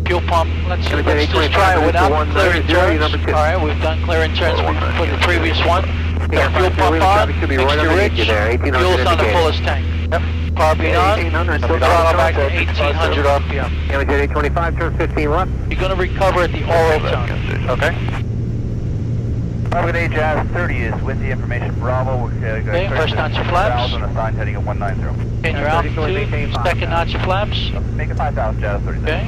Fuel pump. Let's Gonna just get try it 825 without to clearing 190, turns. number 2. All right, we've done clearing turns for the previous one. Yeah, Got fuel pump on, traffic should be right mixture underneath rich, you there, 1800 fuel's on the indicated. fullest tank. Yep. Carbine on, 1800, still throttle back to contact, 1800 RPM. Jet 825, turn 15 left. You're going to recover at the oral tone. Okay. Private A Jazz 30 is with the information Bravo. Okay, first notch of flaps. Assigned heading at 190. In your altitude, second notch of flaps. Make it 5,000 Jazz 30. Okay.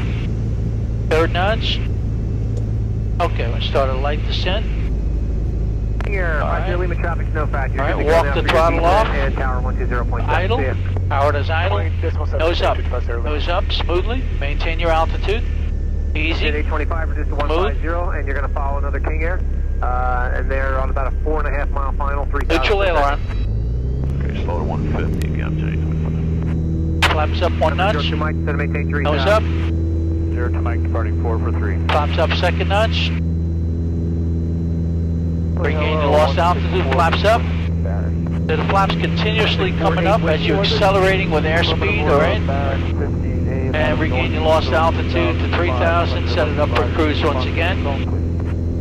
Third notch. Okay, we'll start a light descent. Here, All 5 Sierra right. Lima traffic no factor. All right, Good to go walk now the for your throttle descent off. And tower 120.7. Idle. See ya. Powered as idle. 20.7, Nose up. 225 Sierra Lima. Nose up smoothly. Maintain your altitude. Jet Easy. 825 reduced to 150, and you're going to follow another King Air. And they're on about a 4.5 mile final, 3,000. Neutral aileron. Okay, slow to 150 again, 225. Flaps up one notch. 02 Mike, set to maintain 3,000. Nose up. 0 to Mike, departing 4 for 3. Flaps up second notch. Regain your lost altitude. Flaps up. So the flaps continuously coming up as you're accelerating with airspeed, all right? And regain your lost altitude to 3,000. Set it up for cruise once again.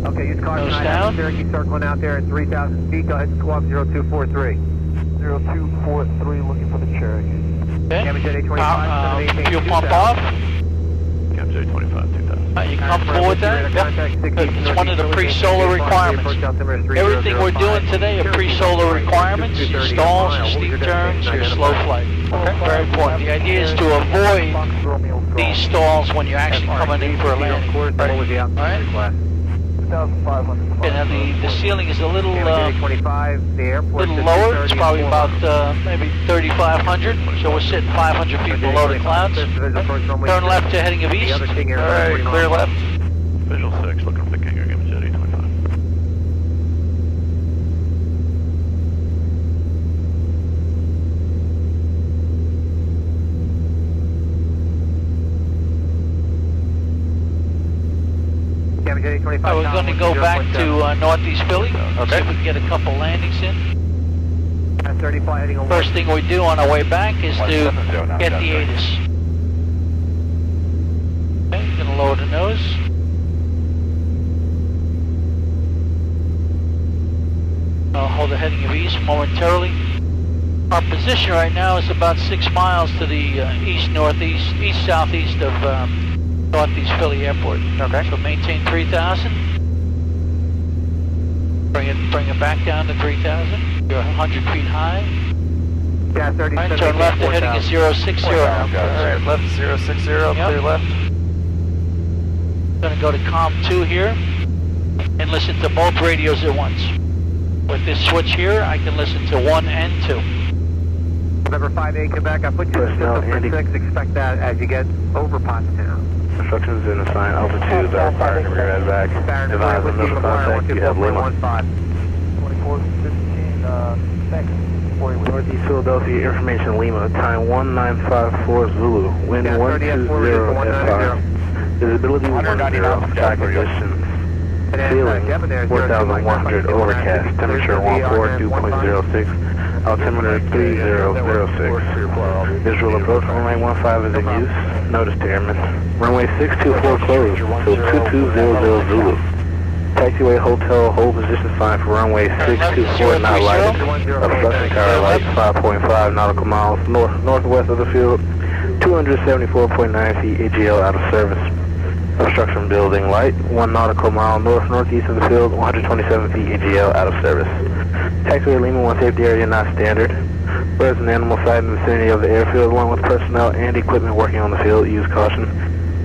Okay, use caution. Nose I have down. Cherokee circling out there at 3,000 feet. Go ahead and squawk 0243. 0243, looking for the Cherokee. Okay. Damage at 825. Fuel pump off. Capture 25, 2000. You comfortable with that? Yep. Good. It's one of the pre-solar requirements. Everything we're doing today are pre-solar requirements. Your stalls, your steep turns, your slow flight. Okay. Very important. The idea is to avoid these stalls when you're actually coming in for a landing. Right? 2,500. Okay, now the ceiling is a little lower. Little It's probably about maybe 3,500. So we're sitting 500 feet below the clouds. Turn left to heading of east. All Alright, clear left. Visual 6, looking for the King Air, give me Jet 825. We're going to go back to northeast Philly. Okay. See if we can get a couple landings in. 35 heading on First thing we do on our way back is to get the ATIS. Okay, gonna lower the nose. I'll hold the heading of east momentarily. Our position right now is about 6 miles to the east-northeast, east-southeast of northeast Philly Airport. Okay. So maintain 3,000. Bring it back down to 3,000. You're 100 feet high. Yeah, 30. All right, turn left to heading is 060 now. Alright, left 060, Yep. clear left. Gonna go to COM 2 here and listen to both radios at once. With this switch here, I can listen to 1 and 2. November 5-8 Quebec, I put you in system for 6. Expect that as you get over Pottstown. Instructions in assigned altitude are fired and rear back. Advise on initial contact, you have Lima. 2415, Northeast Philadelphia, information Lima, time 1954 Zulu, wind 120 F5, visibility 10, sky conditions, ceiling 4,100, overcast, temperature 14, dew point 06, altimeter 3006. Visual approach, runway 15 is in use, notice to airmen. Runway 624 closed, till 2200 Zulu. Taxiway hotel, hold position sign for runway 624 not lighted. Obstruction tower light 5.5 nautical miles northwest of the field. 274.9 feet AGL out of service. Obstruction building light 1 nautical mile northeast of the field. 127 feet AGL out of service. Taxiway Lima 1 safety area not standard. Present animal sight in the vicinity of the airfield along with personnel and equipment working on the field. Use caution.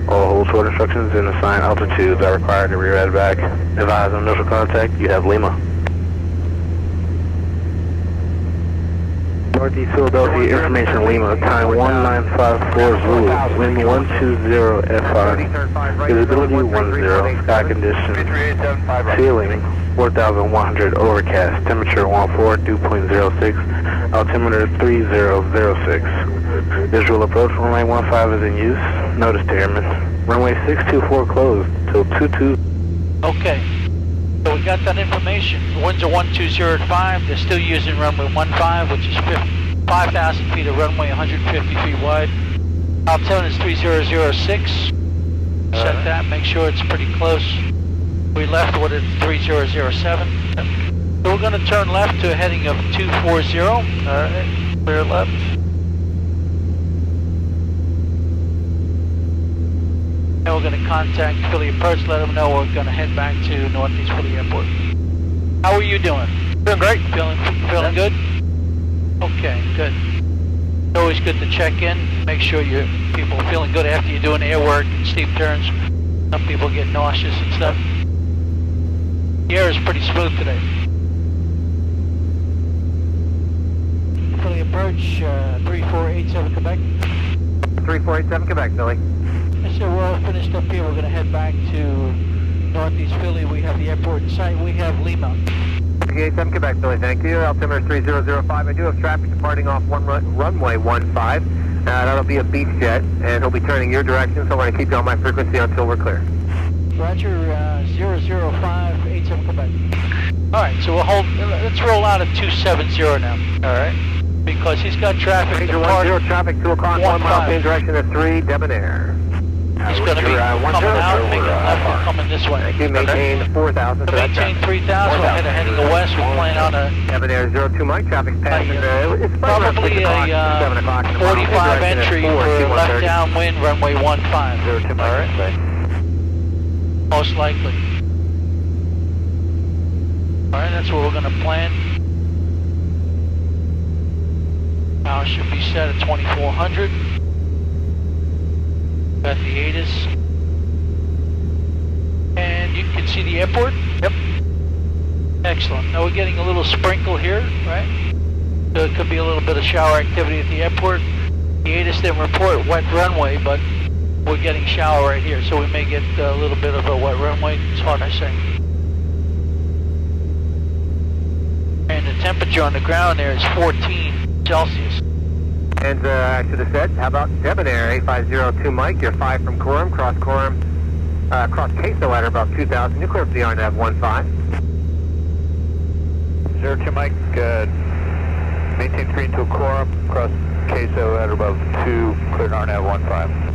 All hold short instructions and assigned altitudes are required to rear back. Advise on initial contact, you have Lima. Northeast Philadelphia, information Lima, time 1954 Zulu, wind 120 F5, visibility 10, sky conditions, ceiling 4,100, overcast, temperature 14, dew point 06, altimeter 3006. Visual approach, runway 15 is in use, notice to airmen. Runway 624 closed till 22. Okay, so we got that information. The winds are 120 at 5. They're still using runway 15, which is 5,000 feet of runway, 150 feet wide. Altimeter is 3006. Set that, make sure it's pretty close. We left with it 3007. So we're going to turn left to a heading of 240. All right, clear left. And we're going to contact Philly approach, let them know we're going to head back to Northeast Philly Airport. How are you doing? Doing great. Feeling good? Okay, good. It's always good to check in, make sure your people are feeling good after you're doing air work and steep turns. Some people get nauseous and stuff. The air is pretty smooth today. Philly approach, 3487 Quebec. 3487 Quebec, Philly. So we're all finished up here. We're going to head back to Northeast Philly. We have the airport in sight. We have Lima. 37 Quebec, Philly, thank you. Altimeter 3005. I do have traffic departing off runway 15. That'll be a beach jet, and he'll be turning your direction, so I'm going to keep you on my frequency until we're clear. Roger, 00587 Quebec. All right, so let's roll out at 270 now. All right, because he's got traffic Major departing. 10, traffic 2 o'clock, 1 mile, same direction at 3, debonair. He's going to be coming out, making left and coming this way. Thank you, maintain 4,000. So maintain 3,000, we're heading west, we're playing on a... Debonair 02 Mike, traffic's passing, it's probably a 45 entry for left downwind, runway 15. 02 Mike, all right. Most likely. All right, that's what we're going to plan. Power should be set at 2400. Got the ATIS. And you can see the airport? Yep. Excellent. Now we're getting a little sprinkle here, right? So it could be a little bit of shower activity at the airport. The ATIS didn't report wet runway, but we're getting shower right here, so we may get a little bit of a wet runway. It's hard to say. And the temperature on the ground there is 14 Celsius. And I should have said, how about Debonair 8502 Mike? You're 5 from Coram, cross Queso at about 2,000. You're clear for the RNAV 15. 02 Mike, maintain screen to Coram, cross Queso at above 2, clear RNAV 15.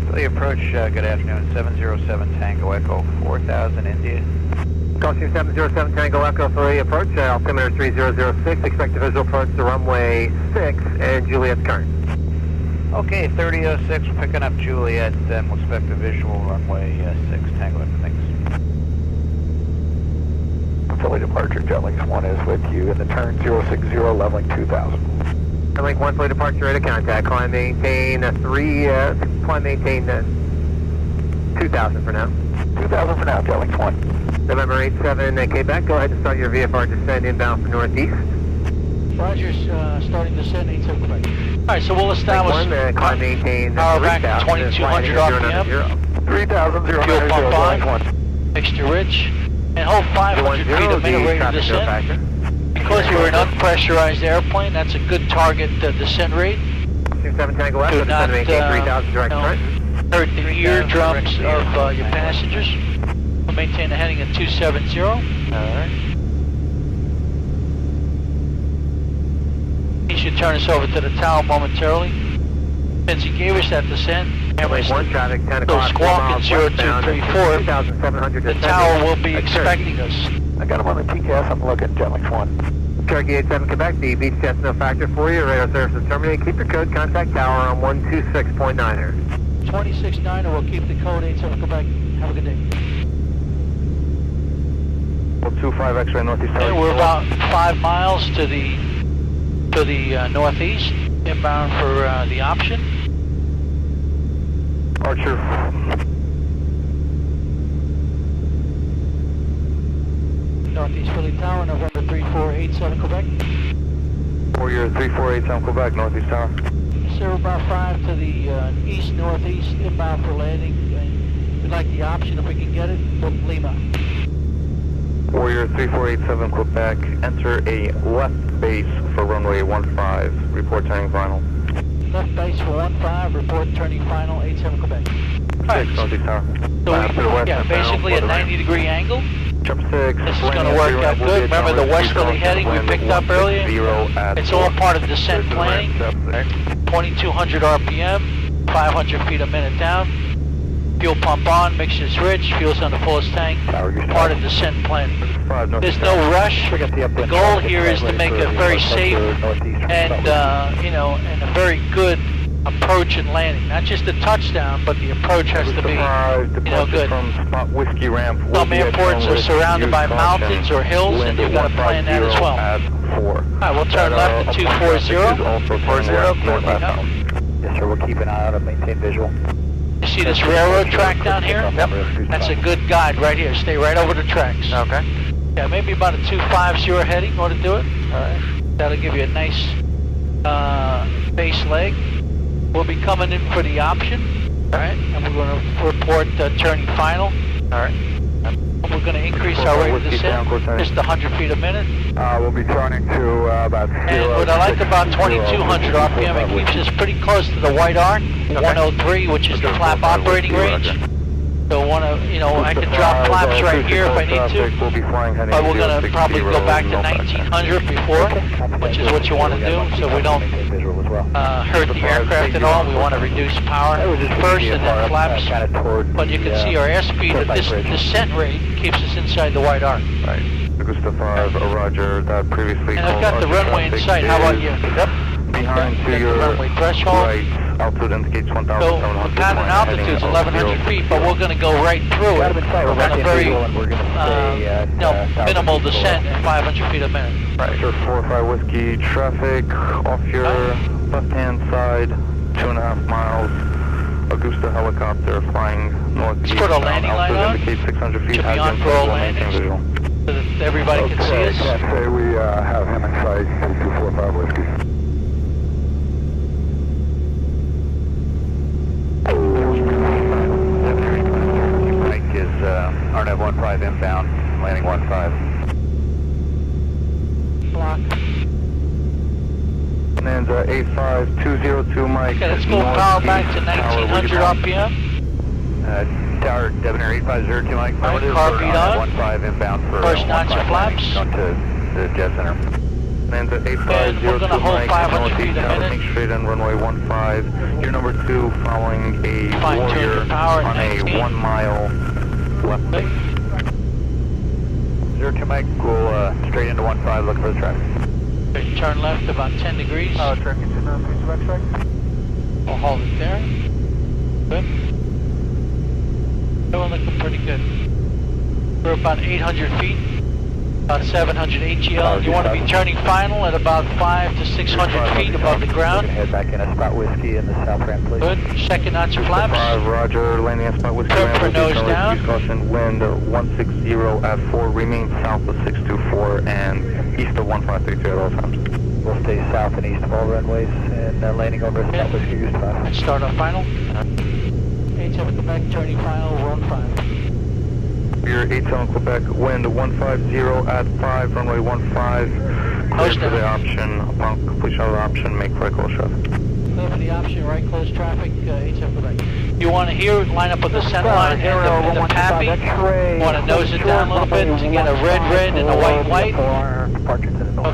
Philly approach, good afternoon, 707 Tango Echo, 4000 India. Crossing 707 Tango Echo Philly approach, altimeter 3006, expect a visual approach to runway 6 and Juliet's current. Okay, 3006, we're picking up Juliet, and we'll expect a visual runway 6 Tango Echo, thanks. Philly departure, Jetlink 1 is with you, and the turn 060, leveling 2000. Link 1 fully departure rate of contact. Climb maintain 2,000 for now. 2,000 for now, Link 1. November 87 Quebec, go ahead and start your VFR descent inbound for northeast. Roger, starting descent 87 Quebec. Alright, so we'll establish Climb maintain power back to 2200 RPM. 3,000, Fuel pump on. Mixture rich. And hold 500 feet a minute rate of descent. Because we're an unpressurized airplane, that's a good target descent rate. 27 Tango West, To not maintain 3,000 direct front. hurt the eardrums of your passengers. We'll maintain a heading at 270. Alright. He should turn us over to the tower momentarily. Since he gave us that descent, and we're One traffic, 10 still o'clock, squawking 0234, 2,700 the tower will be expecting us. I got him on the TCAS, I'm looking, Link 1. Cherokee 87 Quebec, the beach jet's no factor for you. Radar services terminated. Keep your code, contact tower on 126.9er. 26.9er, we'll keep the code 87 Quebec. Have a good day. 25 X-ray northeast tower. Okay, we're about 5 miles to the northeast, inbound for the option. Archer. Northeast Philly Tower, November 3487 Quebec. Warrior 3487 Quebec, northeast tower. Sir, about 5 to the east-northeast, inbound for landing. We'd like the option if we can get it, book Lima. Warrior 3487 Quebec, enter a left base for runway 15, report turning final. Left base for 15, report turning final, 87 Quebec. Alright, 6, northeast tower. so yeah, basically a 90-degree angle. Jump 6. This is going to work out good. Remember the westerly heading we picked up earlier? It's all part of descent planning. 2200 RPM, 500 feet a minute down. Fuel pump on, mixture's rich, fuel's on the fullest tank. Part of descent planning. There's no rush. The goal here is to make a very safe and and a very good approach and landing. Not just the touchdown, but the approach has to be, good. Whiskey ramp. Some airports are surrounded by mountains or hills, and you've got to plan that as well. Alright, we'll turn left at 240. 240, Yes, sir, we'll keep an eye out and maintain visual. You see this railroad track down here? Yep. That's a good guide right here. Stay right over the tracks. Okay. Yeah, maybe about a 250 heading ought to do it. Alright. That'll give you a nice base leg. We'll be coming in for the option. Alright, and we're going to report turning final. Alright. We're going to increase our rate of descent, just 100 feet a minute. We'll be turning to about 0. And what I like about 2200 RPM, it keeps us pretty close to the white arc, 103, which is the flap operating range. So I can drop flaps right here if I need to. But we're going to probably go back to 1900 before, which is what you want to do, so we don't hurt the aircraft at all. We want to reduce power first and then flaps. But you can see our airspeed at this descent rate keeps us inside the white arc. Right. Augusta 5, Roger, that previously and I've got the runway in sight. How about you? Yep. Behind to your runway threshold. right, altitude indicates 1,700. So the pattern altitude is 1,100 feet, but we're going to go right through it on a very minimal descent at 500 feet a minute. Right. Sure, 45 Whiskey, traffic off your left-hand side, 2.5 miles. Augusta helicopter flying northeast. Let's put a landing line on. Indicates 600 feet. Should be on for all landings, so that everybody can see us. Say we have him in sight, 245 Whiskey. Mike is RNAV 15 inbound, landing 15. Block. Bonanza 85202 Mike. Okay, let's go power back to 1900 RPM. Tower Debonair 8502 Mike. Right, car beat on. 15 inbound for First notch of flaps. Going to the jet center. Bonanza 8502 we're going to hold Mike. 500 feet a minute. Make straight on runway 15. You're number 2 following a Warrior power on a 1 mile left base. 02 Mike, we'll straight into 15 looking for the traffic. Turn left about 10 degrees. Tracking to the piece of X-ray. We'll hold it there. Good. That one looking pretty good. We're about 800 feet. about 700 ATL. You want to be turning final at about 500 to 600 feet above the ground. Head back in a spot whiskey in the south ramp, please. Good. Second notch flaps. 5, roger, landing at spot whiskey. Turn for nose down. Use caution, wind 160 at 4, remain south of 624 and east of 1533 at all times. We'll stay south and east of all runways and landing over at South Whiskey Goose 5. Let's start on final. 87 Quebec, turning final, we're on 5. You're 87 Quebec, wind 150 at 5, runway 15. Clear for the option. Upon completion of the option, make right close traffic. Clear for the option, right close traffic, 87 Quebec. You want to here line up with the center line and the PAPI. You want to nose it down a little bit to get a red and a white.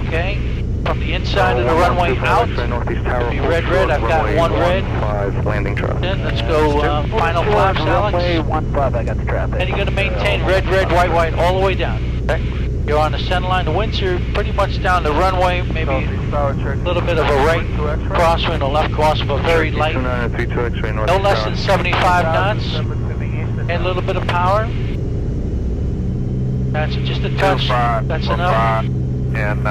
Okay. From the inside of the runway out, it'll be red, I've got one red. 5, landing traffic. Then let's go final flaps, Alex. Runway 15, I got the traffic. And you're going to maintain red, white all the way down. Okay. You're on the center line. The winds are pretty much down the runway, maybe a little bit of a right crosswind or left crosswind, but very light. No less than 75 knots. And a little bit of power. That's just a touch. That's enough. And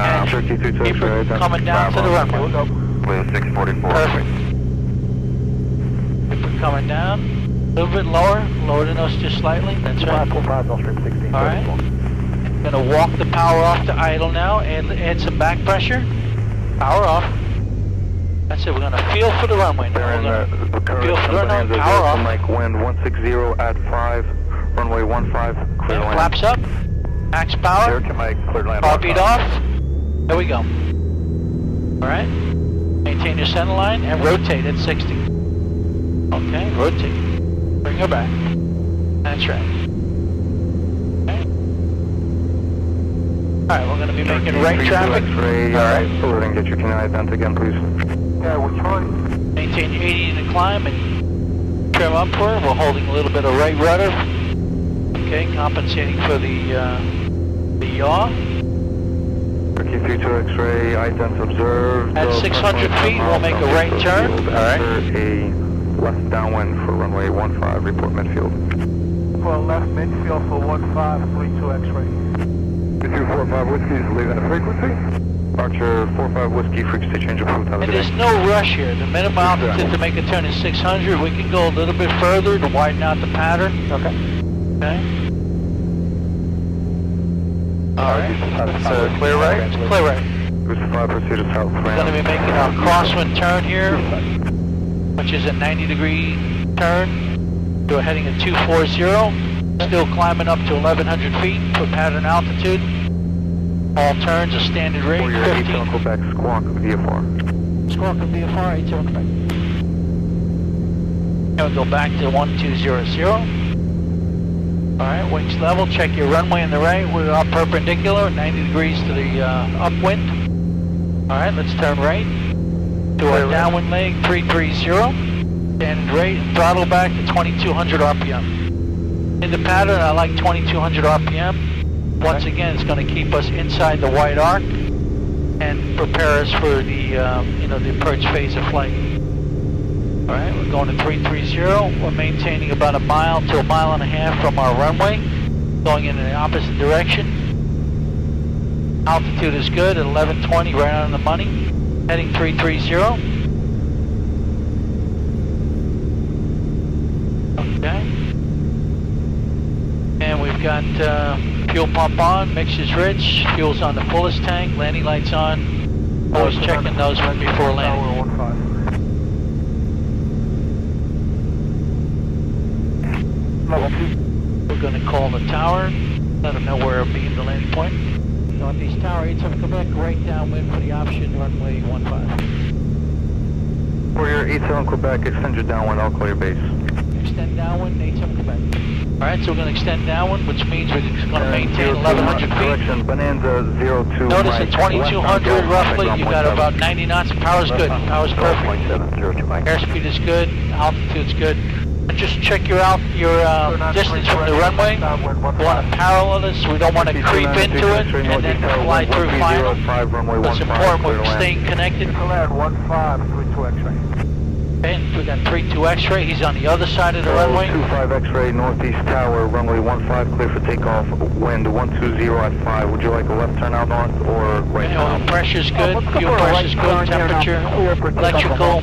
keep it coming down to the runway. with 644. Perfect. Keep it coming down. A little bit lower than us just slightly. That's right. 545, Gulf Stream 16. Alright. Gonna walk the power off to idle now and add some back pressure. Power off. That's it, we're gonna feel for the runway now. We're gonna feel for the runway, power off. Mike wind 160 at 5, runway 15, clear land. Flaps up. Max power. Heartbeat off. There we go. Alright. Maintain your center line and rotate at 60. Okay, rotate. Bring her back. That's right. Okay. Alright, we're going to be making right traffic. Alright, so then get your canine vent again, please. Yeah, which one? Maintain your 80 in the climb and trim up for it. We're holding a little bit of right rudder. Okay, compensating for the yaw. Turkey 32 X-ray, idents observed. At 600 feet, we'll make a right turn. Alright. A left downwind for runway 15, report midfield. Well, left midfield for 1532 X-ray. 245 Whiskey is leaving the frequency. Archer 45 Whiskey, frequency change approved. And there's no rush here. The minimum altitude to make a turn is 600. We can go a little bit further to widen out the pattern. Okay. Okay. Alright. So clear right? Clear right. Booster 5, proceed to south. We're going to be making our crosswind turn here, which is a 90-degree turn. We're heading at 240. Still climbing up to 1100 feet for pattern altitude. All turns a standard rate, For your 15. 8 Quebec, squawk VFR. Squawk of VFR, 8 Quebec. And we'll go back to 1200. Alright, wings level, check your runway on the right. We're up perpendicular, 90 degrees to the upwind. Alright, let's turn right to our downwind leg, 330. And right, throttle back to 2200 RPM. In the pattern, I like 2200 RPM. Once again, it's going to keep us inside the wide arc and prepare us for the, the approach phase of flight. Alright, we're going to 330. We're maintaining about a mile to a mile and a half from our runway, going in the opposite direction. Altitude is good at 1120, right on the money. Heading 330. Okay. And we've got fuel pump on, mixture's rich, fuel's on the fullest tank, landing lights on. Always checking those before landing. We're going to call the tower, let them know where it'll be in the landing point. Northeast Tower, 87 Quebec, right downwind for the option, runway 15. For your 87 Quebec, extend your downwind, I'll call your base. Extend downwind, 87 Quebec. Alright, so we're going to extend downwind, which means we're just going to maintain 1100 feet. Correction, Bonanza 02. Notice at 2200 roughly, you've got about 90 knots. Power's good, power's perfect. Airspeed is good, altitude's good. And just check your distance from the runway. We want to parallel this, we don't want to creep into it and then fly through final. It's important we're staying connected. Okay, we got 32 X-ray. He's on the other side of the runway. 25 X-ray, northeast tower, runway 15, clear for takeoff, wind 120 at 5. Would you like a left turn out north or right turn? Pressure's good, fuel pressure's good, temperature, electrical,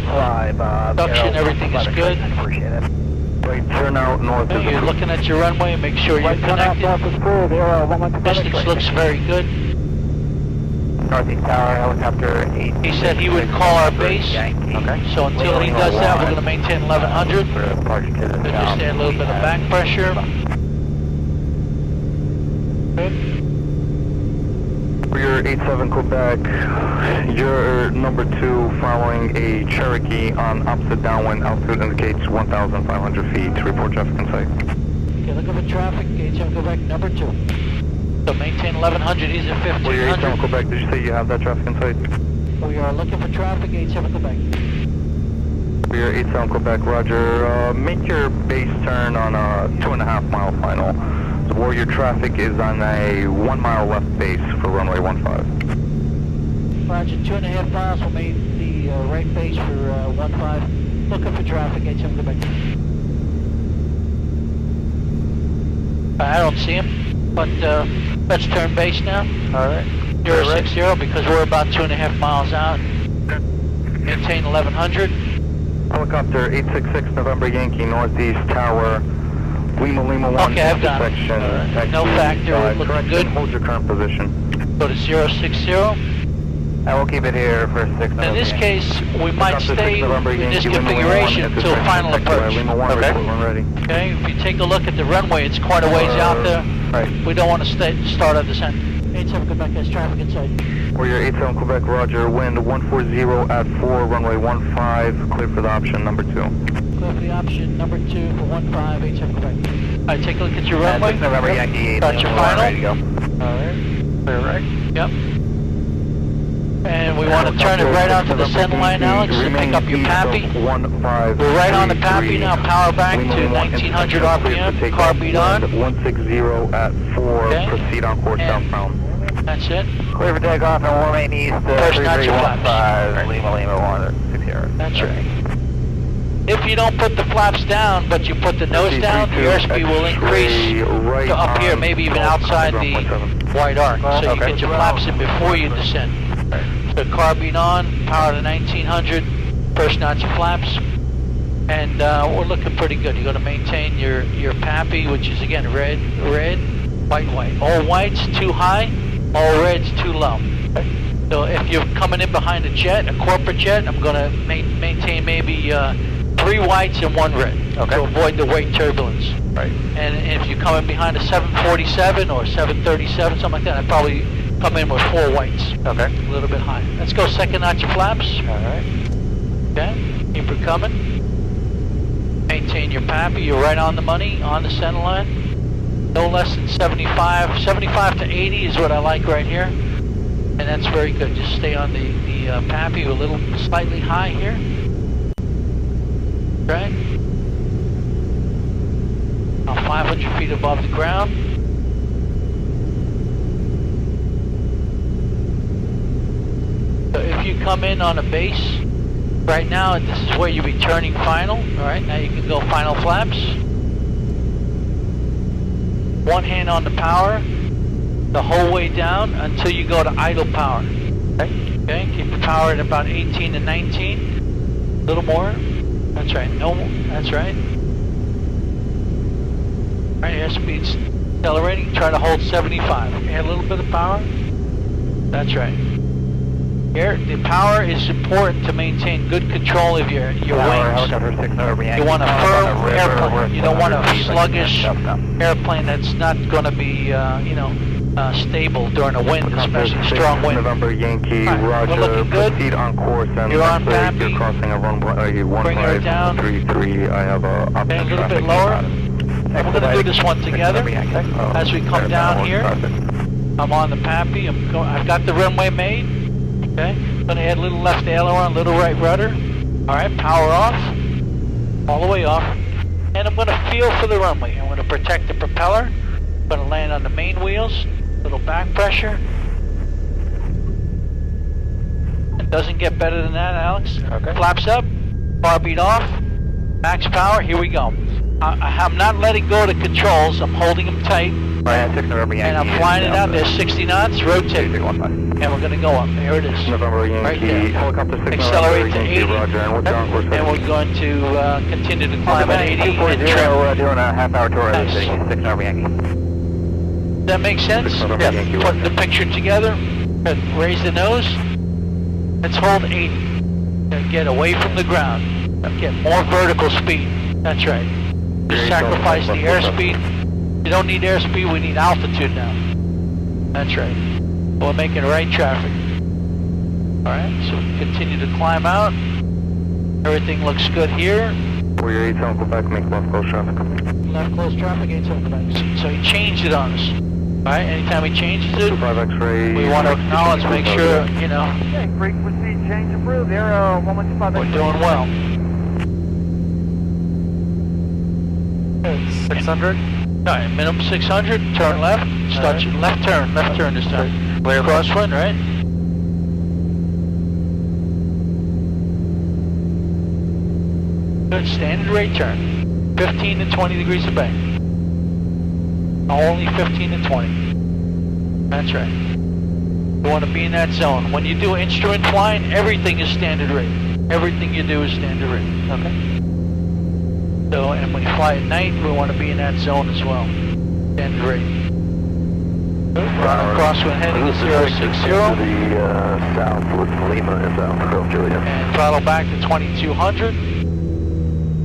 suction, everything is good. Right turn out north. Okay, you're looking at your runway, make sure you're connected. Distance looks very good. Northeast tower, helicopter 8. He said he would call our base. Okay. So until he does that, we're going to maintain 1100. There's just a little bit of back pressure. Good. For your 87 Quebec, you're number 2 following a Cherokee on opposite downwind. Altitude indicates 1,500 feet. To report traffic in sight. Okay, looking for traffic, gauge on Quebec, number 2. So maintain 1100, he's at 1500. For your 87 Quebec, did you say you have that traffic in sight? We are looking for traffic, 87 Quebec. For your 87 Quebec, roger. Make your base turn on a 2.5 mile final. So Warrior traffic is on a 1 mile left base for runway 15. Roger, 2.5 miles, we'll make the right base for 15. Looking for traffic, 87 Quebec. I don't see him, but let's turn base now. Alright. 060 because we're about 2.5 miles out. Maintain 1100. Helicopter 866 November Yankee Northeast Tower. Lima 1 Okay, I've got it. intersection. No factor, looking correction, good. Hold your current position. Go to 060. I will keep it here for 6 In this case, we might Helicopter 6 stay November in this Yankee, Lima 1 configuration until intersection. final approach. Lima 1, Okay. report when ready. Okay, if you take a look at the runway, it's quite a ways out there. Right. We don't want to start our descent. 87 Quebec has traffic inside. Warrior 87 Quebec, roger. Wind 140 at 4, runway 15, clear for the option number 2. Clear for the option number 2 for 15, 87 Quebec. Alright, take a look at your runway. November Yankee 8. Got your final. Ready to go. Alright. Clear right. Yep. And we want to turn it right onto the center line, Alex, and pick up your PAPI. We're right on the PAPI now, power back to 1900 RPM, car beat on. 160 at 4, Okay. proceed on course And- southbound. That's it. Clear for takeoff and warming east, First notch of flaps. 3315, Lima 160. That's right. If you don't put the flaps down, but you put the nose down, the airspeed will increase to up here, maybe even outside the wide arc. So you get your flaps in before you descend. So car beat on, power to 1900, first notch of flaps. And we're looking pretty good. You're going to maintain your PAPI, which is again red, white. All whites too high, all reds too low. So if you're coming in behind a jet, a corporate jet, I'm going to maintain maybe 3 whites and 1 red to avoid the weight turbulence. Right. And if you're coming behind a 747 or 737, something like that, I'd probably come in with 4 whites. Okay. A little bit high. Let's go second notch of flaps. Alright. Okay. Keep her coming. Maintain your PAPI. You're right on the money, on the center line. No less than 75. 75 to 80 is what I like right here. And that's very good. Just stay on the PAPI a little slightly high here. Right. Now 500 feet above the ground. So if you come in on a base, right now this is where you'll be turning final. Alright, now you can go final flaps. One hand on the power, the whole way down until you go to idle power. Okay, keep the power at about 18 to 19. A little more. That's right, no more. That's right. Alright, airspeed's accelerating. Try to hold 75. Add a little bit of power. That's right. Here, the power is important to maintain good control of your wings. You want a firm airplane. You don't want a sluggish airplane that's not going to be, stable during a wind, especially strong wind. November Yankee, Right, roger. we're looking good. Proceed on course and You're on PAPI. you're crossing a runway Bring her down. 1533. I have a Okay, a option little bit traffic. lower. We're going to do this one together. As we come down here, I'm on the PAPI. I've got the runway made. Okay, going to add a little left aileron, a little right rudder. All right, power off, all the way off. And I'm going to feel for the runway. I'm going to protect the propeller. I'm going to land on the main wheels, little back pressure. It doesn't get better than that, Alex. Okay. Flaps up, Car beat off. Max power, here we go. I'm not letting go of the controls. I'm holding them tight. Right, 6 November Yankee. And I'm flying it out. There's 60 knots. Rotate. And we're going to go up. Here it is. November Yankee, Right there. helicopter 6 Accelerate November to Yankee, 80. Roger, and we're down for And we're going to continue to climb at 80 and trim. We're doing a half-hour tour of the city. 6 November Yankee. Does that make sense? Yes. Put the picture together. Raise the nose. Let's hold 80. Get away from the ground. Get more vertical speed. That's right. Just sacrifice the airspeed. You don't need airspeed, we need altitude now. That's right. We're making right traffic. Alright, so we continue to climb out. Everything looks good here. For your 87 Quebec, make left close traffic. Left close traffic, 87 Quebec. So he changed it on us. Alright, anytime he changes it, 5 X-ray. we want to acknowledge, make sure, you know, Okay, frequency change approved. Aero 115. we're doing well. 600. Alright, minimum 600, turn left, start your left turn this time. Clear left. Crosswind, right? Good, standard rate turn. 15 to 20 degrees of bank. Only 15 to 20. That's right. You want to be in that zone. When you do instrument flying, everything is standard rate. Everything you do is standard rate. Okay? So, and when you fly at night, we want to be in that zone as well. Standard rate. Crosswind heading to 060. The south with Lima is out, Crow Julia. And throttle back to 2200.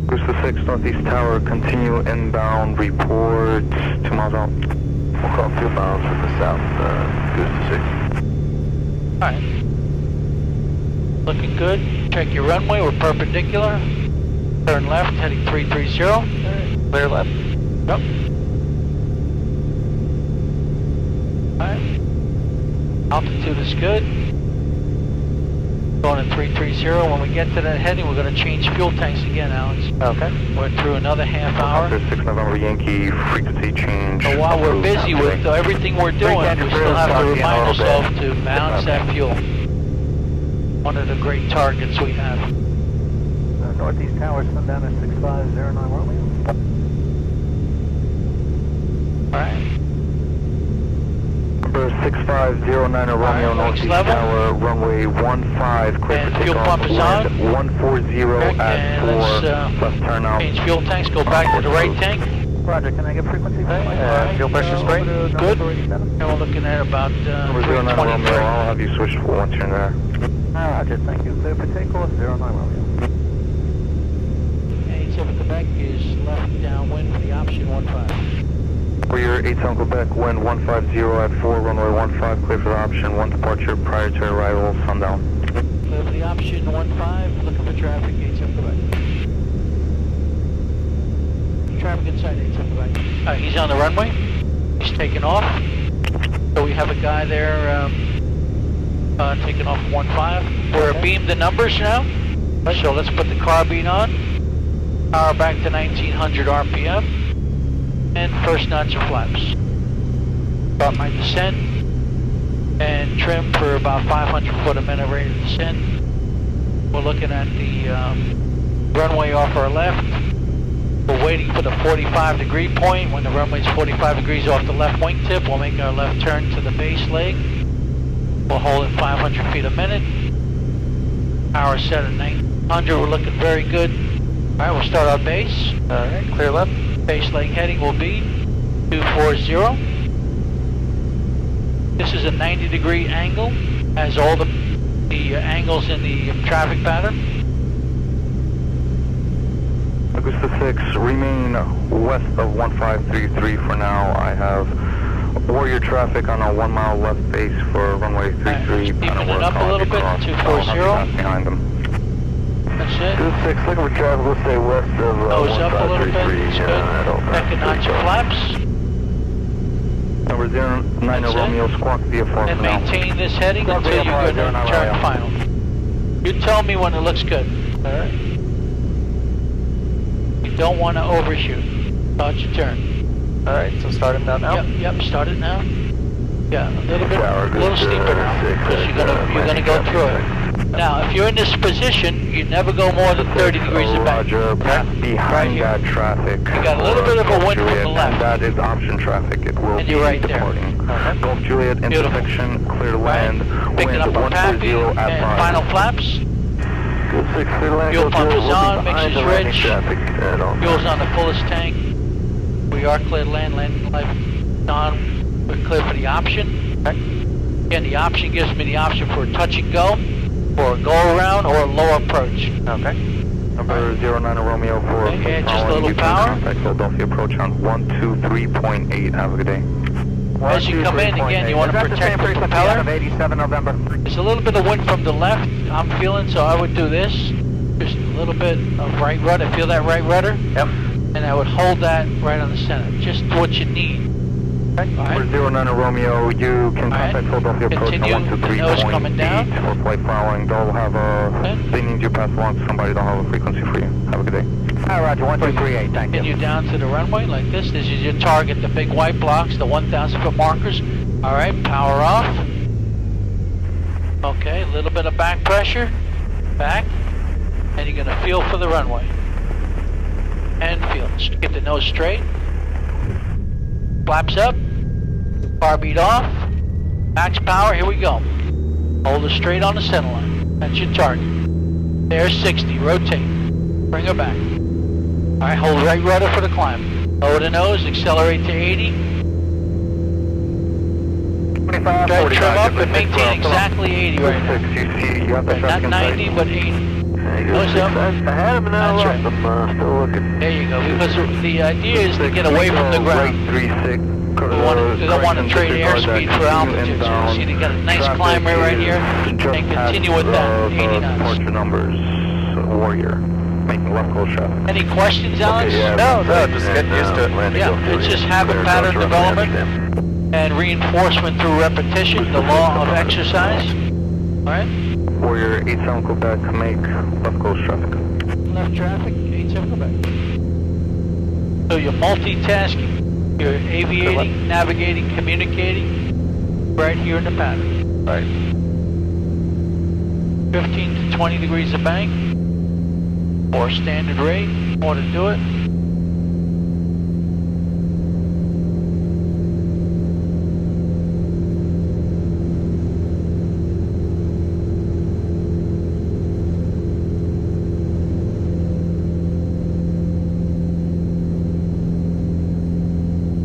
Booster 6, Northeast Tower, continue inbound, report 2 miles out. We'll call 2 miles with the south, Booster 6. Alright. Looking good. Check your runway, we're perpendicular. Turn left, heading 330. Clear left. Yep. Alright. Altitude is good. Going to 330. When we get to that heading, we're going to change fuel tanks again, Alex. Okay. We're through another half hour. 6 November Yankee, frequency change. So while we're busy with everything we're doing, we still have to remind ourselves to balance that fuel. One of the great targets we have. Northeast Tower, sundown at 6509 Romeo. Alright. Number 6509 Romeo, Northeast level. Tower, runway 15, clear And for fuel takeoff. pump is on. 140 at And 4, let's left turn out. change fuel tanks, go back to the right tank. Roger, can I get frequency? Fuel pressure spray. Good. And we're looking at about Number 09 Romeo, 323. I'll have you switch once you're in there. Roger, thank you. Clear for takeoff, 09 Romeo. 87 Quebec is left downwind for the option 15. For your 87 Quebec, wind 150 at 4, runway 15, clear for the option 1 departure prior to arrival, sundown. Clear for the option 15, looking for traffic, 87 Quebec. Traffic inside 87 Quebec. He's on the runway. He's taking off. So we have a guy there taking off 15. We're beamed the numbers now. So let's put the car beam on. Power back to 1900 RPM. And first notch of flaps. Start my descent. And trim for about 500 foot a minute rate of descent. We're looking at the runway off our left. We're waiting for the 45 degree point. When the runway's 45 degrees off the left wingtip, we'll make our left turn to the base leg. We'll hold it 500 feet a minute. Power set at 900, we're looking very good. Alright, we'll start our base. Alright, clear left. Base leg heading will be 240. This is a 90 degree angle, has all the angles in the traffic pattern. Augusta 6, remain west of 1533 for now. I have warrior traffic on a 1 mile left base for runway 33. Deepen it up a little bit, 240. Behind them. That's it. 6, looking for traffic, let's stay west of Nose up a little bit, that's good. Second notch of flaps. Number 09 Romeo, squawk via 4 And for now. maintain this heading until you're going to turn final. You tell me when it looks good. Alright? You don't want to overshoot. Start your turn. Alright, so start him down now. Yep, start it now. Yeah, a little steeper now, because you're gonna go through it. Now, if you're in this position, you never go more than 30 degrees of bank. Roger, pass behind that traffic. You got a little bit of a wind from the left. And that is option traffic. It will And be you're right there. departing. Golf Juliet intersection, clear to land. Picking up our pappy and final flaps. Fuel pump is on, mix is rich. Fuel's on the fullest tank. We are clear to land, landing light on. We're clear for the option. Again, the option gives me the option for a touch and go, or a go around, or a low approach. Okay. Number 09 Romeo for Okay, just a little power. Contact Philadelphia approach on 123.8. Have a good day. As you come in, again, you want to protect the propeller. 87 November. There's a little bit of wind from the left, I'm feeling, so I would do this. Just a little bit of right rudder. Feel that right rudder? Yep. And I would hold that right on the center. Just what you need. Number 09 Romeo, you can contact Philadelphia approach on Continue, the nose coming down. 123.8 for flight following. They'll have they need you pass along to somebody. They'll have a frequency for you. Have a good day. Hi, Roger, 1238, thank you. Continue down to the runway like this. This is your target, the big white blocks, the 1,000 foot markers. All right, power off. Okay, a little bit of back pressure. Back. And you're gonna feel for the runway. And feel. Get the nose straight. Flaps up. Car beat off. Max power, here we go. Hold it straight on the center line. That's your target. There's 60, rotate. Bring her back. All right, hold right rudder for the climb. Lower the nose, accelerate to 80. 25, Try to 45, trim up and maintain exactly 80 right now. You have the Not traffic in sight. 90, but 80. Nose up. I have an hour That's left. right. I'm still looking. There you go, because the idea is to get away from the ground. Right 36. We don't want to trade airspeed for altitude. So you see they got a nice climb right here, and continue with that, 80 knots. Departure numbers, Warrior, making left close shot. Any questions, Alex? No, just getting used to it. Yeah, it's just habit pattern development and reinforcement through repetition, the law of exercise. All right? Warrior 87 Quebec, make left close traffic. Left traffic, 87 Quebec. So you're multitasking. You're aviating, navigating, communicating right here in the pattern. Right. 15 to 20 degrees of bank, or standard rate, or to do it.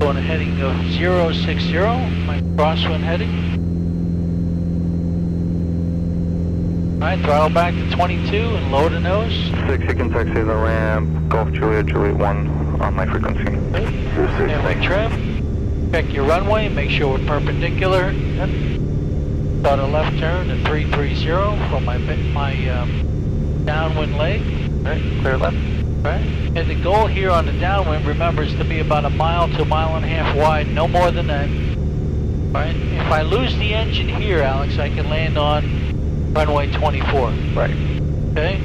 On a heading of 060, my crosswind heading. Alright, throttle back to 22 and lower the nose. 6, you can taxi the ramp, Golf Juliet, Juliet 1 on my frequency. And we trim. Check your runway, make sure we're perpendicular. Yep. Start a left turn at 330 from my downwind leg. Right, clear left. Right. And the goal here on the downwind, remember, is to be about a mile to a mile and a half wide, no more than that. Right. If I lose the engine here, Alex, I can land on runway 24. Right. Okay.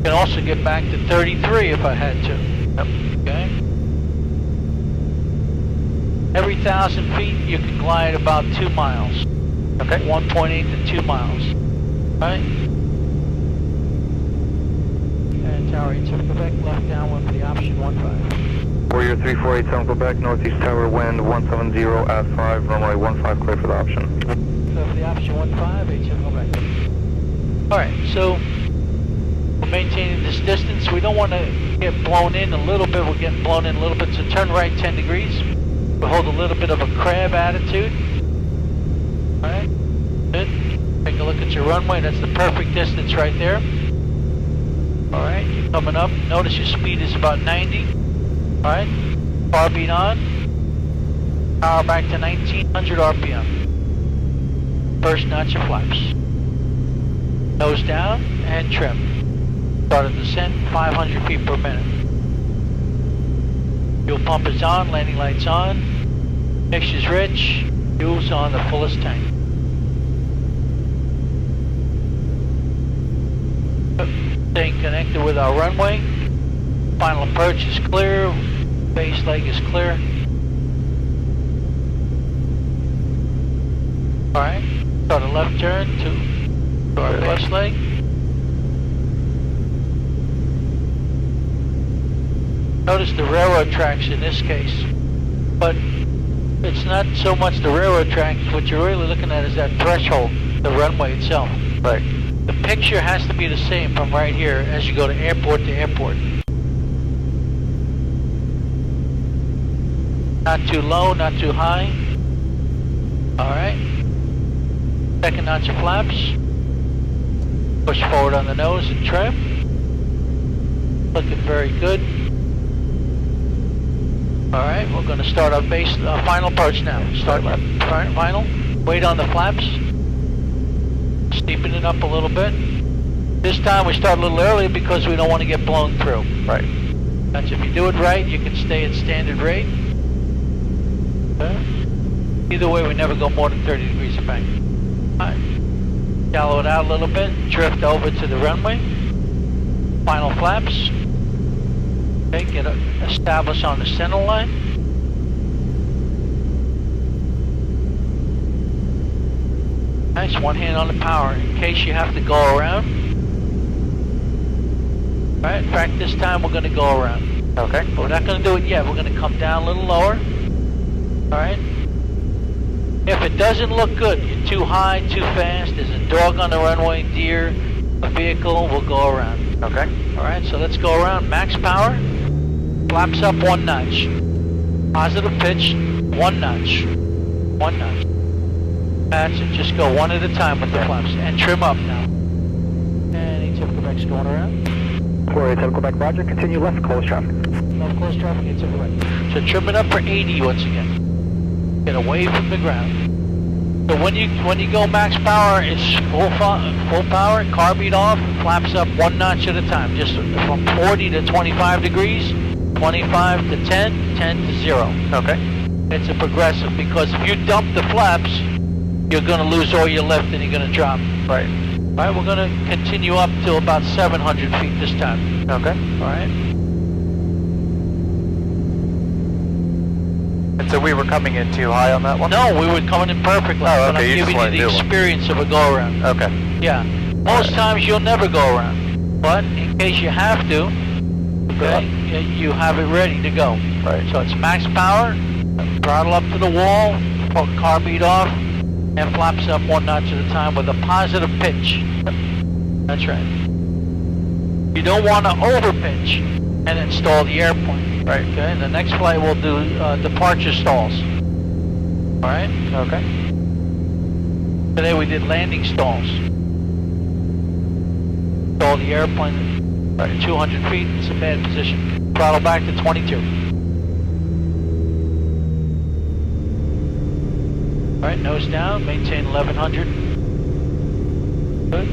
Can also get back to 33 if I had to. Yep. Okay. Every 1,000 feet, you can glide about 2 miles. Okay. 1.8 to 2 miles. Right. And tower 87 Quebec, left downwind for the option 15. Warrior 3487 Quebec, northeast tower wind 170 at 5, runway 15 clear for the option. So for the option 15, 87 Quebec. Alright, so we're maintaining this distance. We don't want to get blown in a little bit. We're getting blown in a little bit, so turn right 10 degrees. We'll hold a little bit of a crab attitude. Alright, good. Take a look at your runway, that's the perfect distance right there. Alright, you're coming up. Notice your speed is about 90. Alright, bar beat on. Power back to 1900 RPM. First notch of flaps. Nose down and trim. Start of descent, 500 feet per minute. Fuel pump is on, landing lights on. Mixture's rich, fuel's on the fullest tank. Staying connected with our runway. Final approach is clear. Base leg is clear. Alright, start a left turn to our base leg. Notice the railroad tracks in this case, but it's not so much the railroad tracks. What you're really looking at is that threshold, the runway itself. Right. The picture has to be the same from right here as you go to airport to airport. Not too low, not too high. Alright. Second notch of flaps. Push forward on the nose and trim. Looking very good. Alright, we're going to start our base, final approach now. Start final. Wait on the flaps. Steepen it up a little bit. This time we start a little early because we don't want to get blown through. Right. That's if you do it right, you can stay at standard rate. Okay. Either way, we never go more than 30 degrees of bank. Alright. Shallow it out a little bit, drift over to the runway. Final flaps. Okay, get established on the center line. Nice, one hand on the power in case you have to go around. Alright, in fact this time we're going to go around. Okay. But we're not going to do it yet, we're going to come down a little lower. Alright. If it doesn't look good, you're too high, too fast, there's a dog on the runway, deer, a vehicle, we'll go around. Okay. Alright, so let's go around. Max power. Flaps up 1 notch. Positive pitch, 1 notch. 1 notch. That's it, just go one at a time with the flaps. And trim up now. And ATF Quebec's going around. 487 Quebec, roger. Continue left, close traffic. Left close traffic, ATF Quebec. So trim it up for 80 once again. Get away from the ground. So when you go max power, it's full power, carbeat off, flaps up 1 notch at a time. Just from 40 to 25 degrees. 25 to 10, 10 to 0. Okay. It's a progressive because if you dump the flaps, you're going to lose all your lift and you're going to drop. Right. Alright, we're going to continue up to about 700 feet this time. Okay. Alright. And so we were coming in too high on that one? No, we were coming in perfectly. Oh, but okay, I'm you just giving wanted you to the do one. experience of a go-around. Okay. Yeah. Most times you'll never go around. But in case you have to, okay, you have it ready to go. Right. So it's max power, throttle up to the wall, carbeat off, and flaps up 1 notch at a time with a positive pitch. That's right. You don't want to overpitch and install the airplane. Right. Okay, the next flight we'll do departure stalls. Alright? Okay. Today we did landing stalls. Install the airplane at 200 feet, it's a bad position. Throttle back to 22. Alright, nose down, maintain 1100. Good.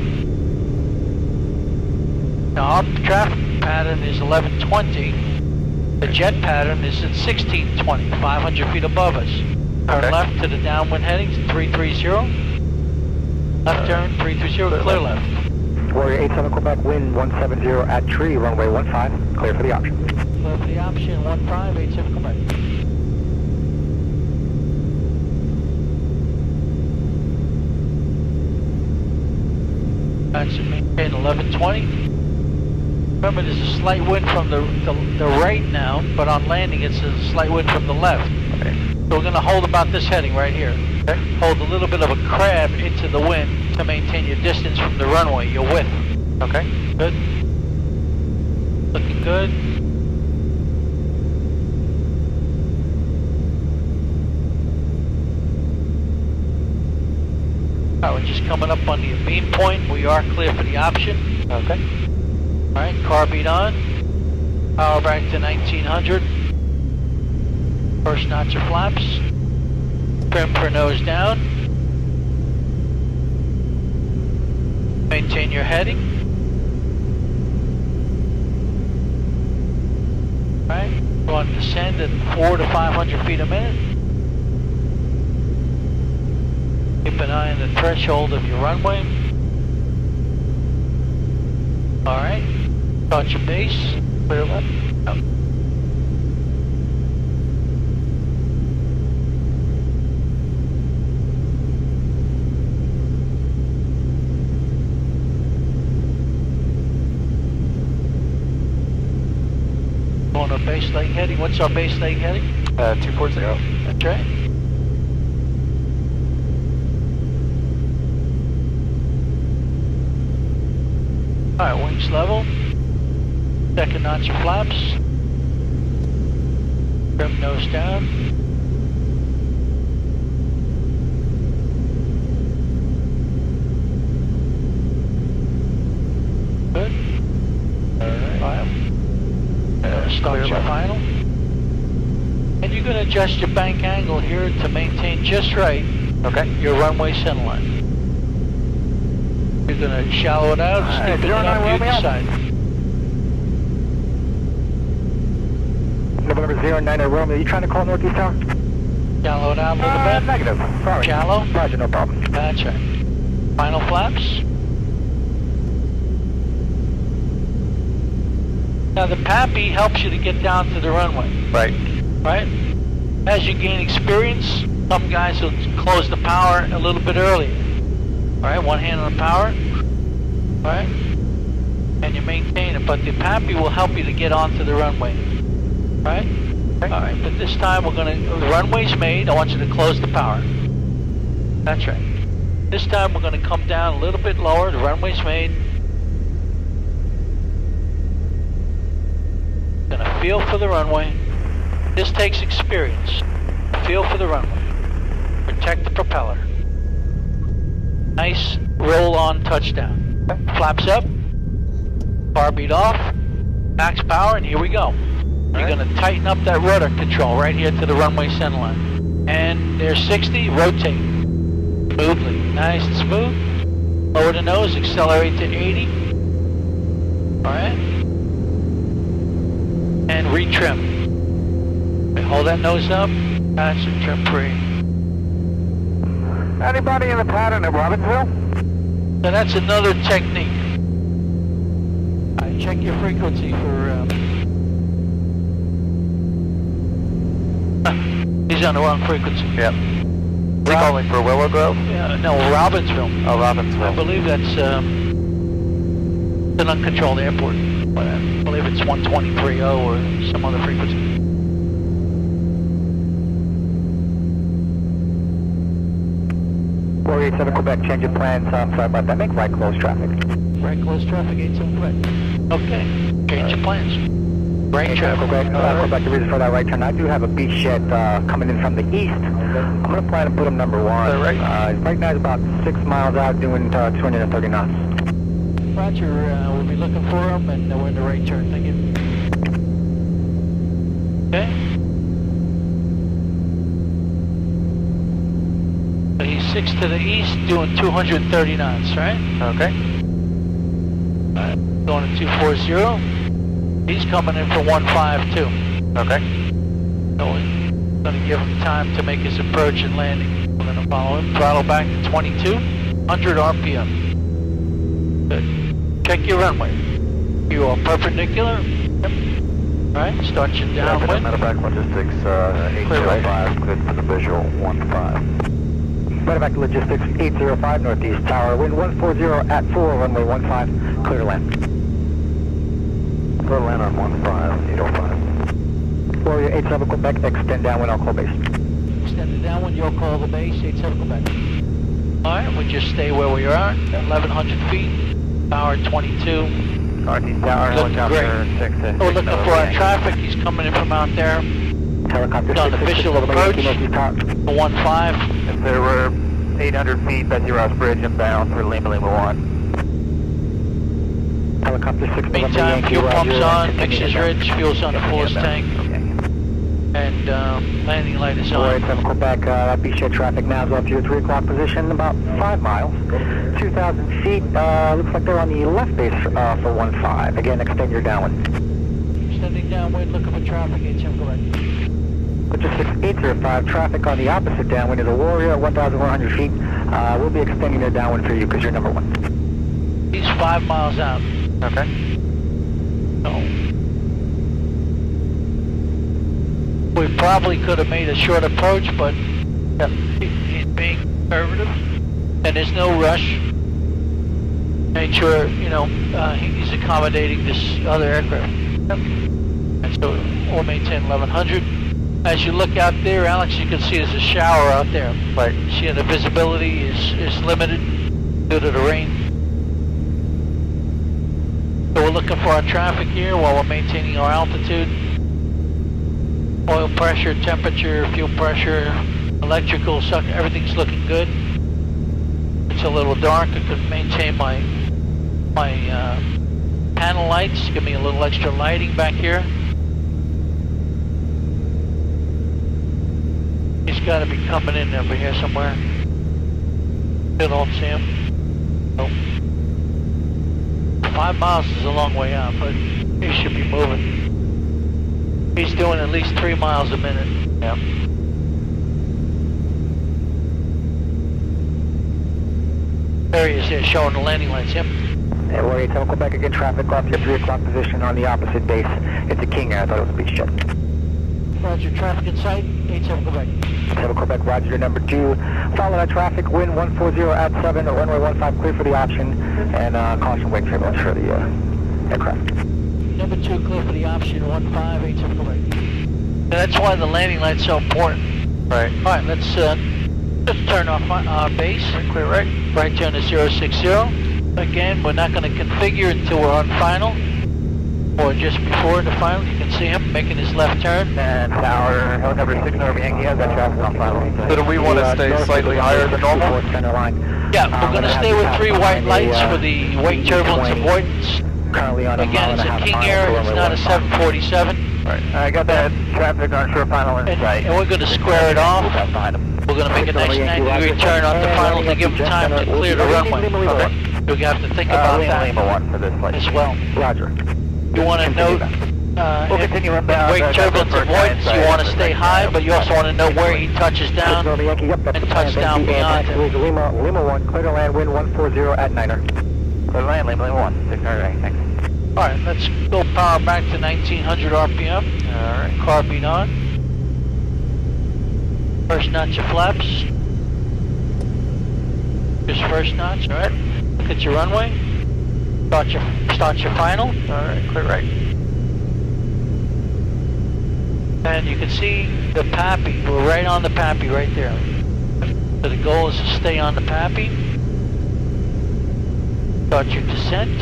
Now our traffic pattern is 1120. The jet pattern is at 1620, 500 feet above us. Turn left to the downwind headings, 330. Left turn, 330, clear left. Warrior 87 Quebec, wind 170 at tree, runway 15, clear for the option. Clear for the option, 1587 Quebec. That's maintain 1120. Remember, there's a slight wind from the right now, but on landing it's a slight wind from the left. Okay. So we're going to hold about this heading right here. Okay. Hold a little bit of a crab into the wind to maintain your distance from the runway, your width. Okay. Good. Looking good. Alright, we're just coming up on the beam point. We are clear for the option. Okay. Alright, carbeat on. Power back to 1900. First notch of flaps. Trim for nose down. Maintain your heading. Alright, go on descend at 400 to 500 feet a minute. Keep an eye on the threshold of your runway. Alright, start your base, clear left. On our base leg heading. What's our base leg heading? 240. That's right. Alright, wings level. Second notch your flaps. Trim nose down. Good. Alright. Start your final. And you're going to adjust your bank angle here to maintain just right. Okay. Your runway center line. You're going to shallow it out, steep it up either side. November 09 Romeo, you trying to call Northeast Tower? Shallow it out a little bit. Negative. Sorry. Shallow. Roger, no problem. That's right. Final flaps. Now the PAPI helps you to get down to the runway. Right. Right? As you gain experience, some guys will close the power a little bit earlier. Alright, one hand on the power. Alright? And you maintain it, but the PAPI will help you to get onto the runway. Right? Okay. Alright, but this time we're gonna, the runway's made, I want you to close the power. That's right. This time we're gonna come down a little bit lower, the runway's made. Gonna feel for the runway. This takes experience. Feel for the runway. Protect the propeller. Nice roll-on touchdown. Flaps up. Bar beat off. Max power, and here we go. You're going to tighten up that rudder control right here to the runway center line. And there's 60. Rotate. Smoothly. Nice and smooth. Lower the nose. Accelerate to 80. Alright. And retrim. Hold that nose up. That's it, trim free. Anybody in the pattern at Robbinsville? So that's another technique. Alright, check your frequency for, he's on the wrong frequency. Yep. Is he calling for Willow Grove? No, Robbinsville. Oh, Robbinsville. I believe that's, an uncontrolled airport. But I believe it's 123.0 or some other frequency. Warrior 87 Quebec, change of plans. I'm sorry about that. Make right close traffic. Right close traffic, 87 Quebec. Okay, change your plans. Right traffic. Quebec, Quebec, the reason for that right turn. I do have a beach shed coming in from the east. I'm going to plan to put him number one. Right now it's about 6 miles out doing 230 knots. Roger, we'll be looking for him and we're in the right turn. Thank you. Okay. So he's 6 to the east doing 230 knots, right? Okay. Alright, going to 240. He's coming in for 152. Okay. So we're going to give him time to make his approach and landing. We're going to follow him. Throttle back to 2200 RPM. Good. Check your runway. You are perpendicular. Yep. Alright, start your downwind. Medevac 126, 805, cleared for the visual 15. Medevac Logistics 805 Northeast Tower, wind 140 at 4, runway 15, clear to land. Clear to land on 15, 805. Warrior 87 Quebec, extend downwind, I'll call base. Extend it downwind, you'll call the base, 87 Quebec. Alright, we just stay where we are, 1100 feet, power 22. Northeast Tower, helicopter 6 to We're looking for our traffic, he's coming in from out there. Helicopter Done official approach, the 15. If there were 800 feet, Betsy Ross Bridge inbound for Lima Lima 1. Helicopter 6. Meantime, fuel pumps on, mixes rich, fuel's on the fullest tank. And landing light is Warrior on. 87 Quebec, that beach shed traffic now is off to your 3 o'clock position, about 5 miles. 2,000 feet, looks like they're on the left base for 15. Again, extend your downwind. Extending downwind, looking for traffic, 87 Quebec. Logistics 805, traffic on the opposite downwind is a Warrior at 1,100 feet. We'll be extending their downwind for you because you're number 1. He's 5 miles out. Okay. So we probably could have made a short approach, but he's being conservative, and there's no rush. Make sure, he's accommodating this other aircraft. Yep. So we'll maintain 1100. As you look out there, Alex, you can see there's a shower out there. Right. See, the visibility is limited due to the rain. So we're looking for our traffic here while we're maintaining our altitude. Oil pressure, temperature, fuel pressure, electrical, everything's looking good. It's a little dark. I could maintain my panel lights, give me a little extra lighting back here. He's got to be coming in over here somewhere. Still don't see him. Nope. 5 miles is a long way out, but he should be moving. He's doing at least 3 miles a minute. Yeah. There he is here, showing the landing lights. Yep. Hey, Warrior 7 Quebec, again, traffic off your 3 o'clock position on the opposite base. It's a King Air, I thought it was a beach jet. Roger, traffic in sight, 87 Quebec. 7 Quebec, roger, your number 2. Follow that traffic, wind 140 at 7, runway 15, clear for the option, and caution wake turbulence for the aircraft. Number 2, clear for the option, 15, 87 Quebec. That's why the landing light's so important. Right. Alright, let's turn off our base. Clear right. Right turn to 060. Again, we're not going to configure until we're on final, or just before the final. You can see him making his left turn. And tower, helicopter 6 Northern Yankee has that traffic on final. So do we want to stay slightly higher than normal? Center line. Yeah, we're going to stay with 3 white lights for the wake turbulence avoidance. Currently on Again, it's a King Air, it's not a 747. Right. I got that traffic on shore final in sight. And we're going to square it off. We're going to make a nice 90-degree turn off the final to give them time to clear the runway. Okay. We have to think about that as well. Roger. You want to note, wake turbulence avoidance, you want to stay high, but you also want to know where he touches down and touch down beyond him. Lima 1, clear to land, wind 140 at 9er. Clear to land, Lima 1, 600, thanks. Alright, let's go power back to 1900 RPM. Alright, carbine on. First notch of flaps. Just first notch, alright. Look at your runway. Start your final. Alright, clear right. And you can see the PAPI. We're right on the PAPI right there. So the goal is to stay on the PAPI. Start your descent.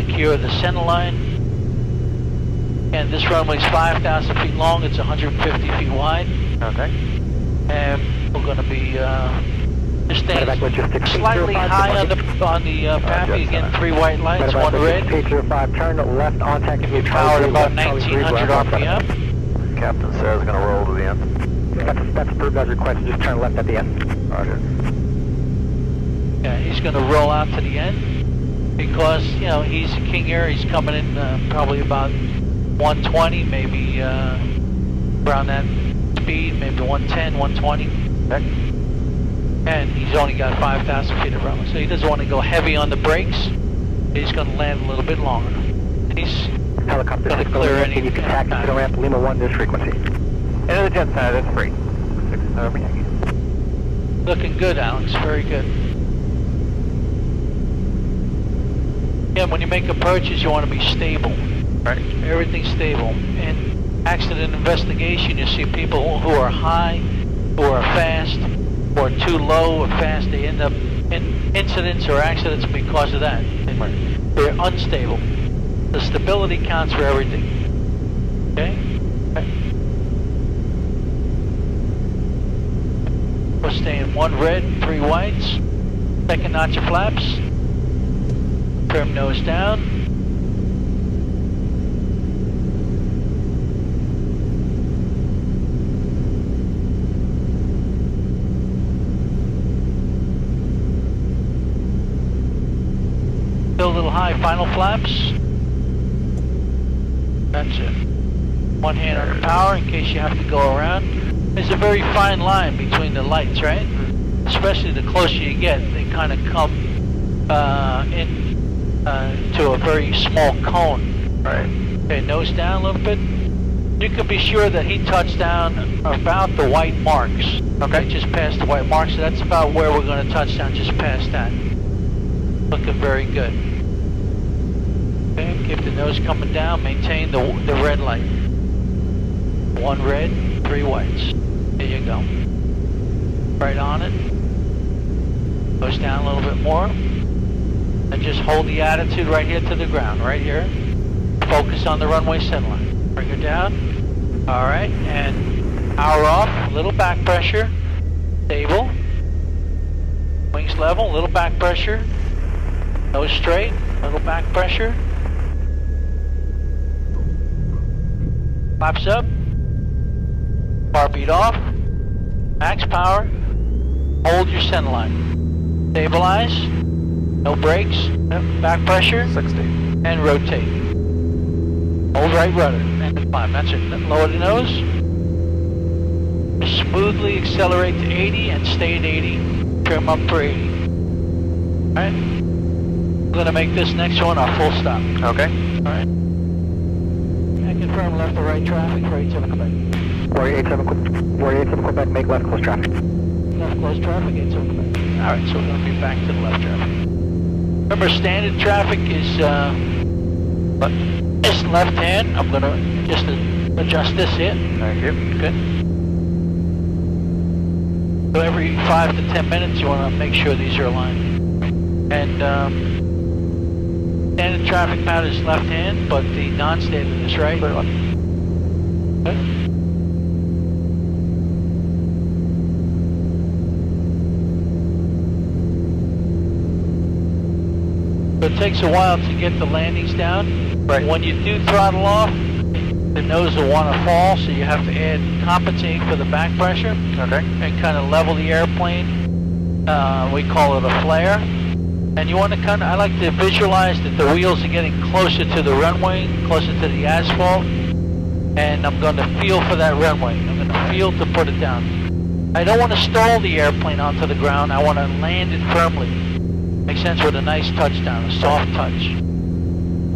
Secure the center line. And this runway is 5,000 feet long. It's 150 feet wide. Okay. And we're going to be just staying slightly high on the PAPI. Again, 3 white lights, 1 red. Turn left on taxi. We're powered about 1900 RPM. Captain says going to roll to the end. That's approved as requested. Just turn left at the end. Roger. Yeah, he's going to roll out to the end because, you know, he's a King Air. He's coming in probably about 120, maybe around that speed, maybe 110, 120. Okay. And he's only got 5,000 feet of runway, so he doesn't want to go heavy on the brakes. He's going to land a little bit longer. He's Helicopter going to clear any you can taxi to the ramp Lima 1 this frequency. Enter the jet center, that's free. 6 Northern Yankee. looking good, Alex. Very good. Again, when you make a purchase, you want to be stable. Right. Everything's stable. In accident investigation, you see people who are high, who are fast, who are too low or fast. They end up in incidents or accidents because of that. They're unstable. The stability counts for everything. Okay? We're staying 1 red, 3 whites. Second notch of flaps. Trim nose down. Still a little high, final flaps. That's it. One hand on the power in case you have to go around. There's a very fine line between the lights, right? Especially the closer you get, they kind of come to a very small cone. Right. Okay, nose down a little bit. You can be sure that he touched down about the white marks. Okay, just past the white marks. So that's about where we're going to touch down, just past that. Looking very good. Okay, keep the nose coming down, maintain the red light. 1 red, 3 whites. There you go. Right on it. Goes down a little bit more. And just hold the attitude right here to the ground, right here. Focus on the runway centerline. Bring her down. Alright, and power off, a little back pressure. Stable. Wings level, little back pressure. Nose straight, little back pressure. Flaps up. Bar beat off. Max power. Hold your centerline. Stabilize. No brakes. Back pressure. 60. And rotate. Hold right rudder. And climb. That's it. Lower the nose. Smoothly accelerate to 80 and stay at 80. Trim up for 80. Alright. I'm going to make this next one our full stop. Okay. Alright. I confirm left or right traffic for 87 Quebec. Warrior 87 Quebec, make left close traffic. Left close traffic, 87 Quebec. Alright, so we're going to be back to the left traffic. Remember, standard traffic is left hand. I'm going to just adjust this here. Thank you. Good. So every 5 to 10 minutes you want to make sure these are aligned. And standard traffic pattern is left hand, but the non-standard is right. Good. So it takes a while to get the landings down. Right. When you do throttle off, the nose will want to fall, so you have to add compensating for the back pressure. Okay. And kind of level the airplane. We call it a flare. And you want to I like to visualize that the wheels are getting closer to the runway, closer to the asphalt. And I'm going to feel for that runway. I'm going to feel to put it down. I don't want to stall the airplane onto the ground. I want to land it firmly. Makes sense, with a nice touchdown, a soft touch.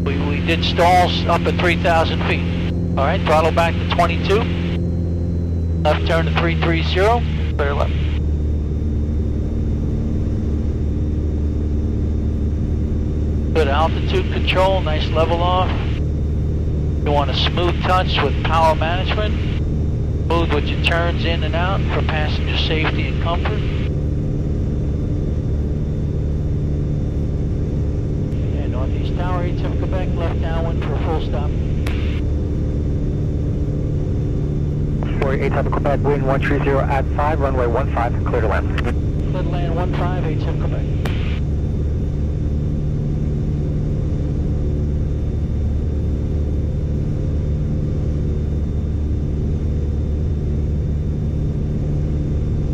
We did stalls up at 3,000 feet. All right, throttle back to 22. Left turn to 330. Clear left. Good altitude control, nice level off. You want a smooth touch with power management. Smooth with your turns in and out for passenger safety and comfort. And Northeast Tower, 87 Quebec, left downwind for a full stop. 87 Quebec, wind 130 at 5, runway 15, clear to land. Clear to land 15, 87 Quebec.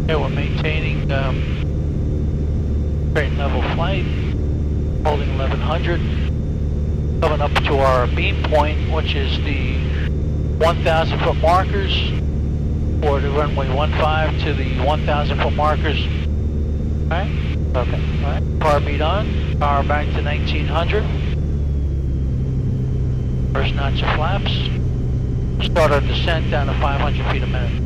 Okay, we're maintaining straight and level flight, holding 1100, coming up to our beam point, which is the 1,000 foot markers, or the runway 15 to the 1,000 foot markers. Alright? Okay. Alright. Power beat on, power back to 1900. First notch of flaps. Start our descent down to 500 feet a minute.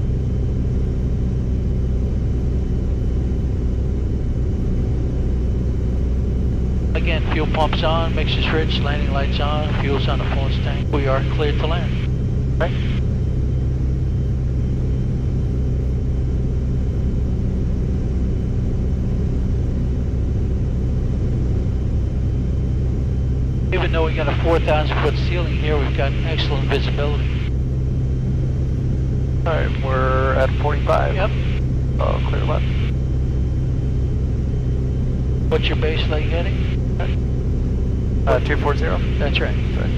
Again, fuel pumps on, mixes rich, landing lights on, fuel's on the fullest tank. We are cleared to land. Right? Even though we got a 4,000 foot ceiling here, we've got excellent visibility. Alright, we're at 45. Yep. Oh, clear left. What's your base leg heading? 240. That's right. Sorry.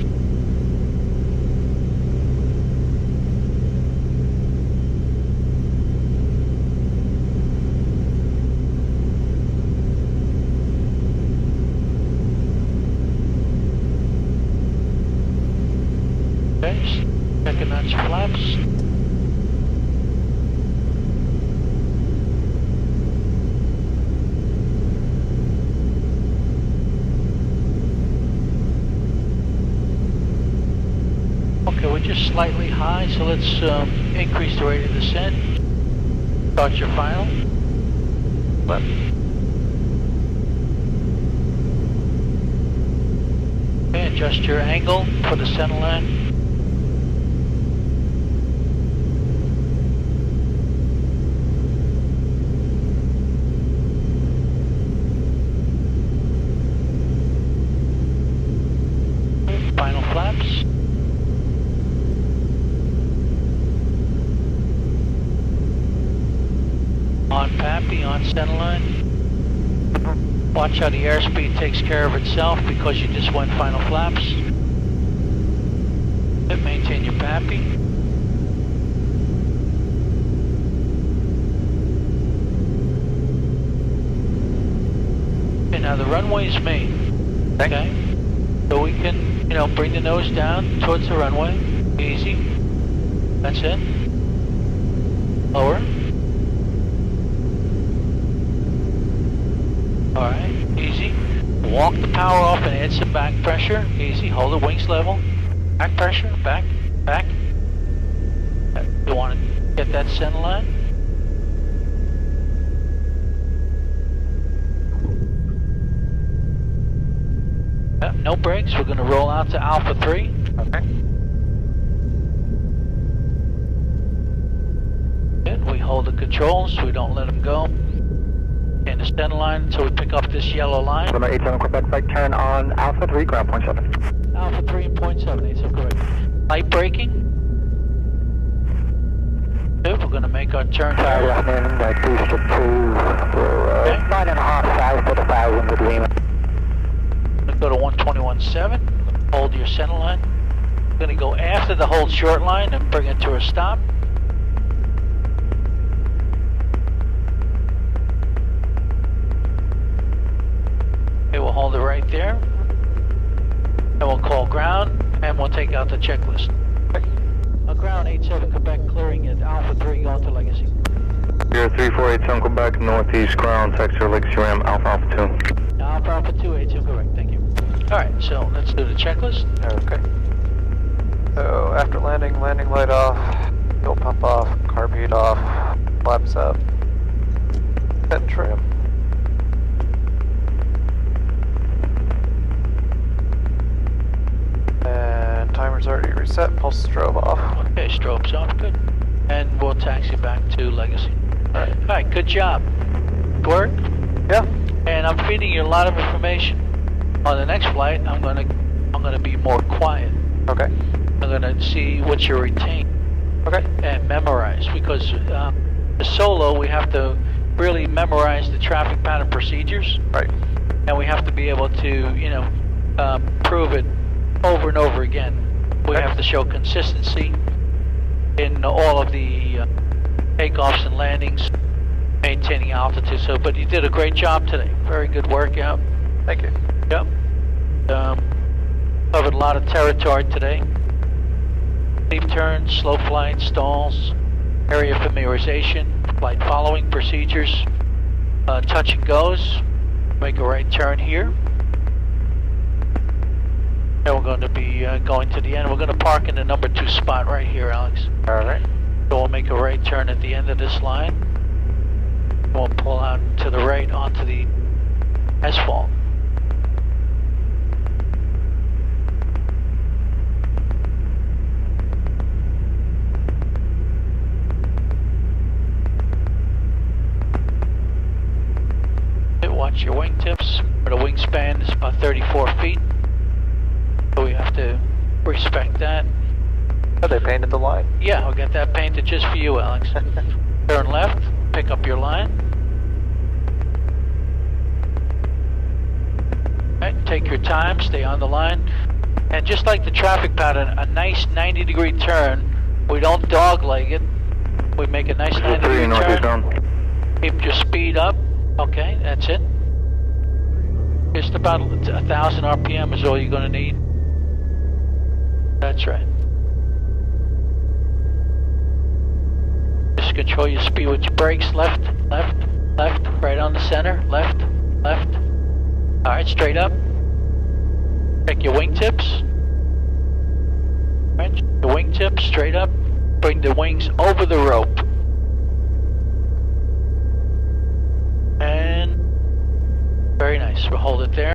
Okay, second notch flaps. Okay, we're just slightly high, so let's increase the rate of descent. Start your final. Left. Okay, adjust your angle for the center line. Final flaps. On Pappy, on center line. Watch how the airspeed takes care of itself because you just went final flaps. Maintain your Pappy. Okay, now the runway's main. Okay? So we can, bring the nose down towards the runway. Easy. That's it. Lower. Alright, easy. Walk the power off and add some back pressure. Easy, hold the wings level. Back pressure, back. You want to get that center line. No brakes, we're going to roll out to Alpha 3. Okay. Good, we hold the controls, we don't let them go. In the center line until we pick up this yellow line. Number 87 Quebec flight, turn on Alpha 3, ground point 7. Alpha 3 and 0.7, so correct. Light braking. Good, we're going to make our turn. Left in, boost to 2, we're 9.5 south to the 1,000 with Lima. We're going to go to 121.7, hold your center line. We're going to go after the hold short line and bring it to a stop. Okay, we'll hold it right there. And we'll call ground, and we'll take out the checklist. Ground 87 Quebec clearing at Alpha 3 going to Legacy. 3487 Quebec, northeast ground, sector Legacy Ram, Alpha 2. Alpha 2, 87 correct, thank you. Alright, so let's do the checklist. Okay. So after landing, landing light off, fuel pump off, carb heat off, flaps up, vent trim. And timer's already reset, pulse strobe off. Okay, strobe's off, good. And we'll taxi back to Legacy. Alright, good job. Good work? Yeah. And I'm feeding you a lot of information. On the next flight, I'm gonna be more quiet. Okay. I'm gonna see what you retain. Okay. And memorize, because the solo, we have to really memorize the traffic pattern procedures. Right. And we have to be able to, prove it over and over again. We have to show consistency in all of the takeoffs and landings, maintaining altitude. So, but you did a great job today. Very good workout. Thank you. Yep. Covered a lot of territory today. Leave turns, slow flight, stalls, area familiarization, flight following procedures, touch and goes. Make a right turn here. And we're going to be going to the end. We're going to park in the number 2 spot right here, Alex. Alright. So we'll make a right turn at the end of this line. We'll pull out to the right onto the asphalt. Watch your wingtips. The wingspan is about 34 feet. So we have to respect that. Oh, they painted the line? Yeah, I'll get that painted just for you, Alex. Turn left, pick up your line. Right, take your time, stay on the line. And just like the traffic pattern, a nice 90-degree turn. We don't dogleg it. We make a nice 90-degree turn. Keep your speed up. Okay, that's it. Just about 1,000 RPM is all you're going to need. That's right. Just control your speed with your brakes. Left, left, left, right on the center. Left, left. Alright, straight up. Check your wingtips. Right, the wingtips, straight up. Bring the wings over the rope. And very nice. We'll hold it there.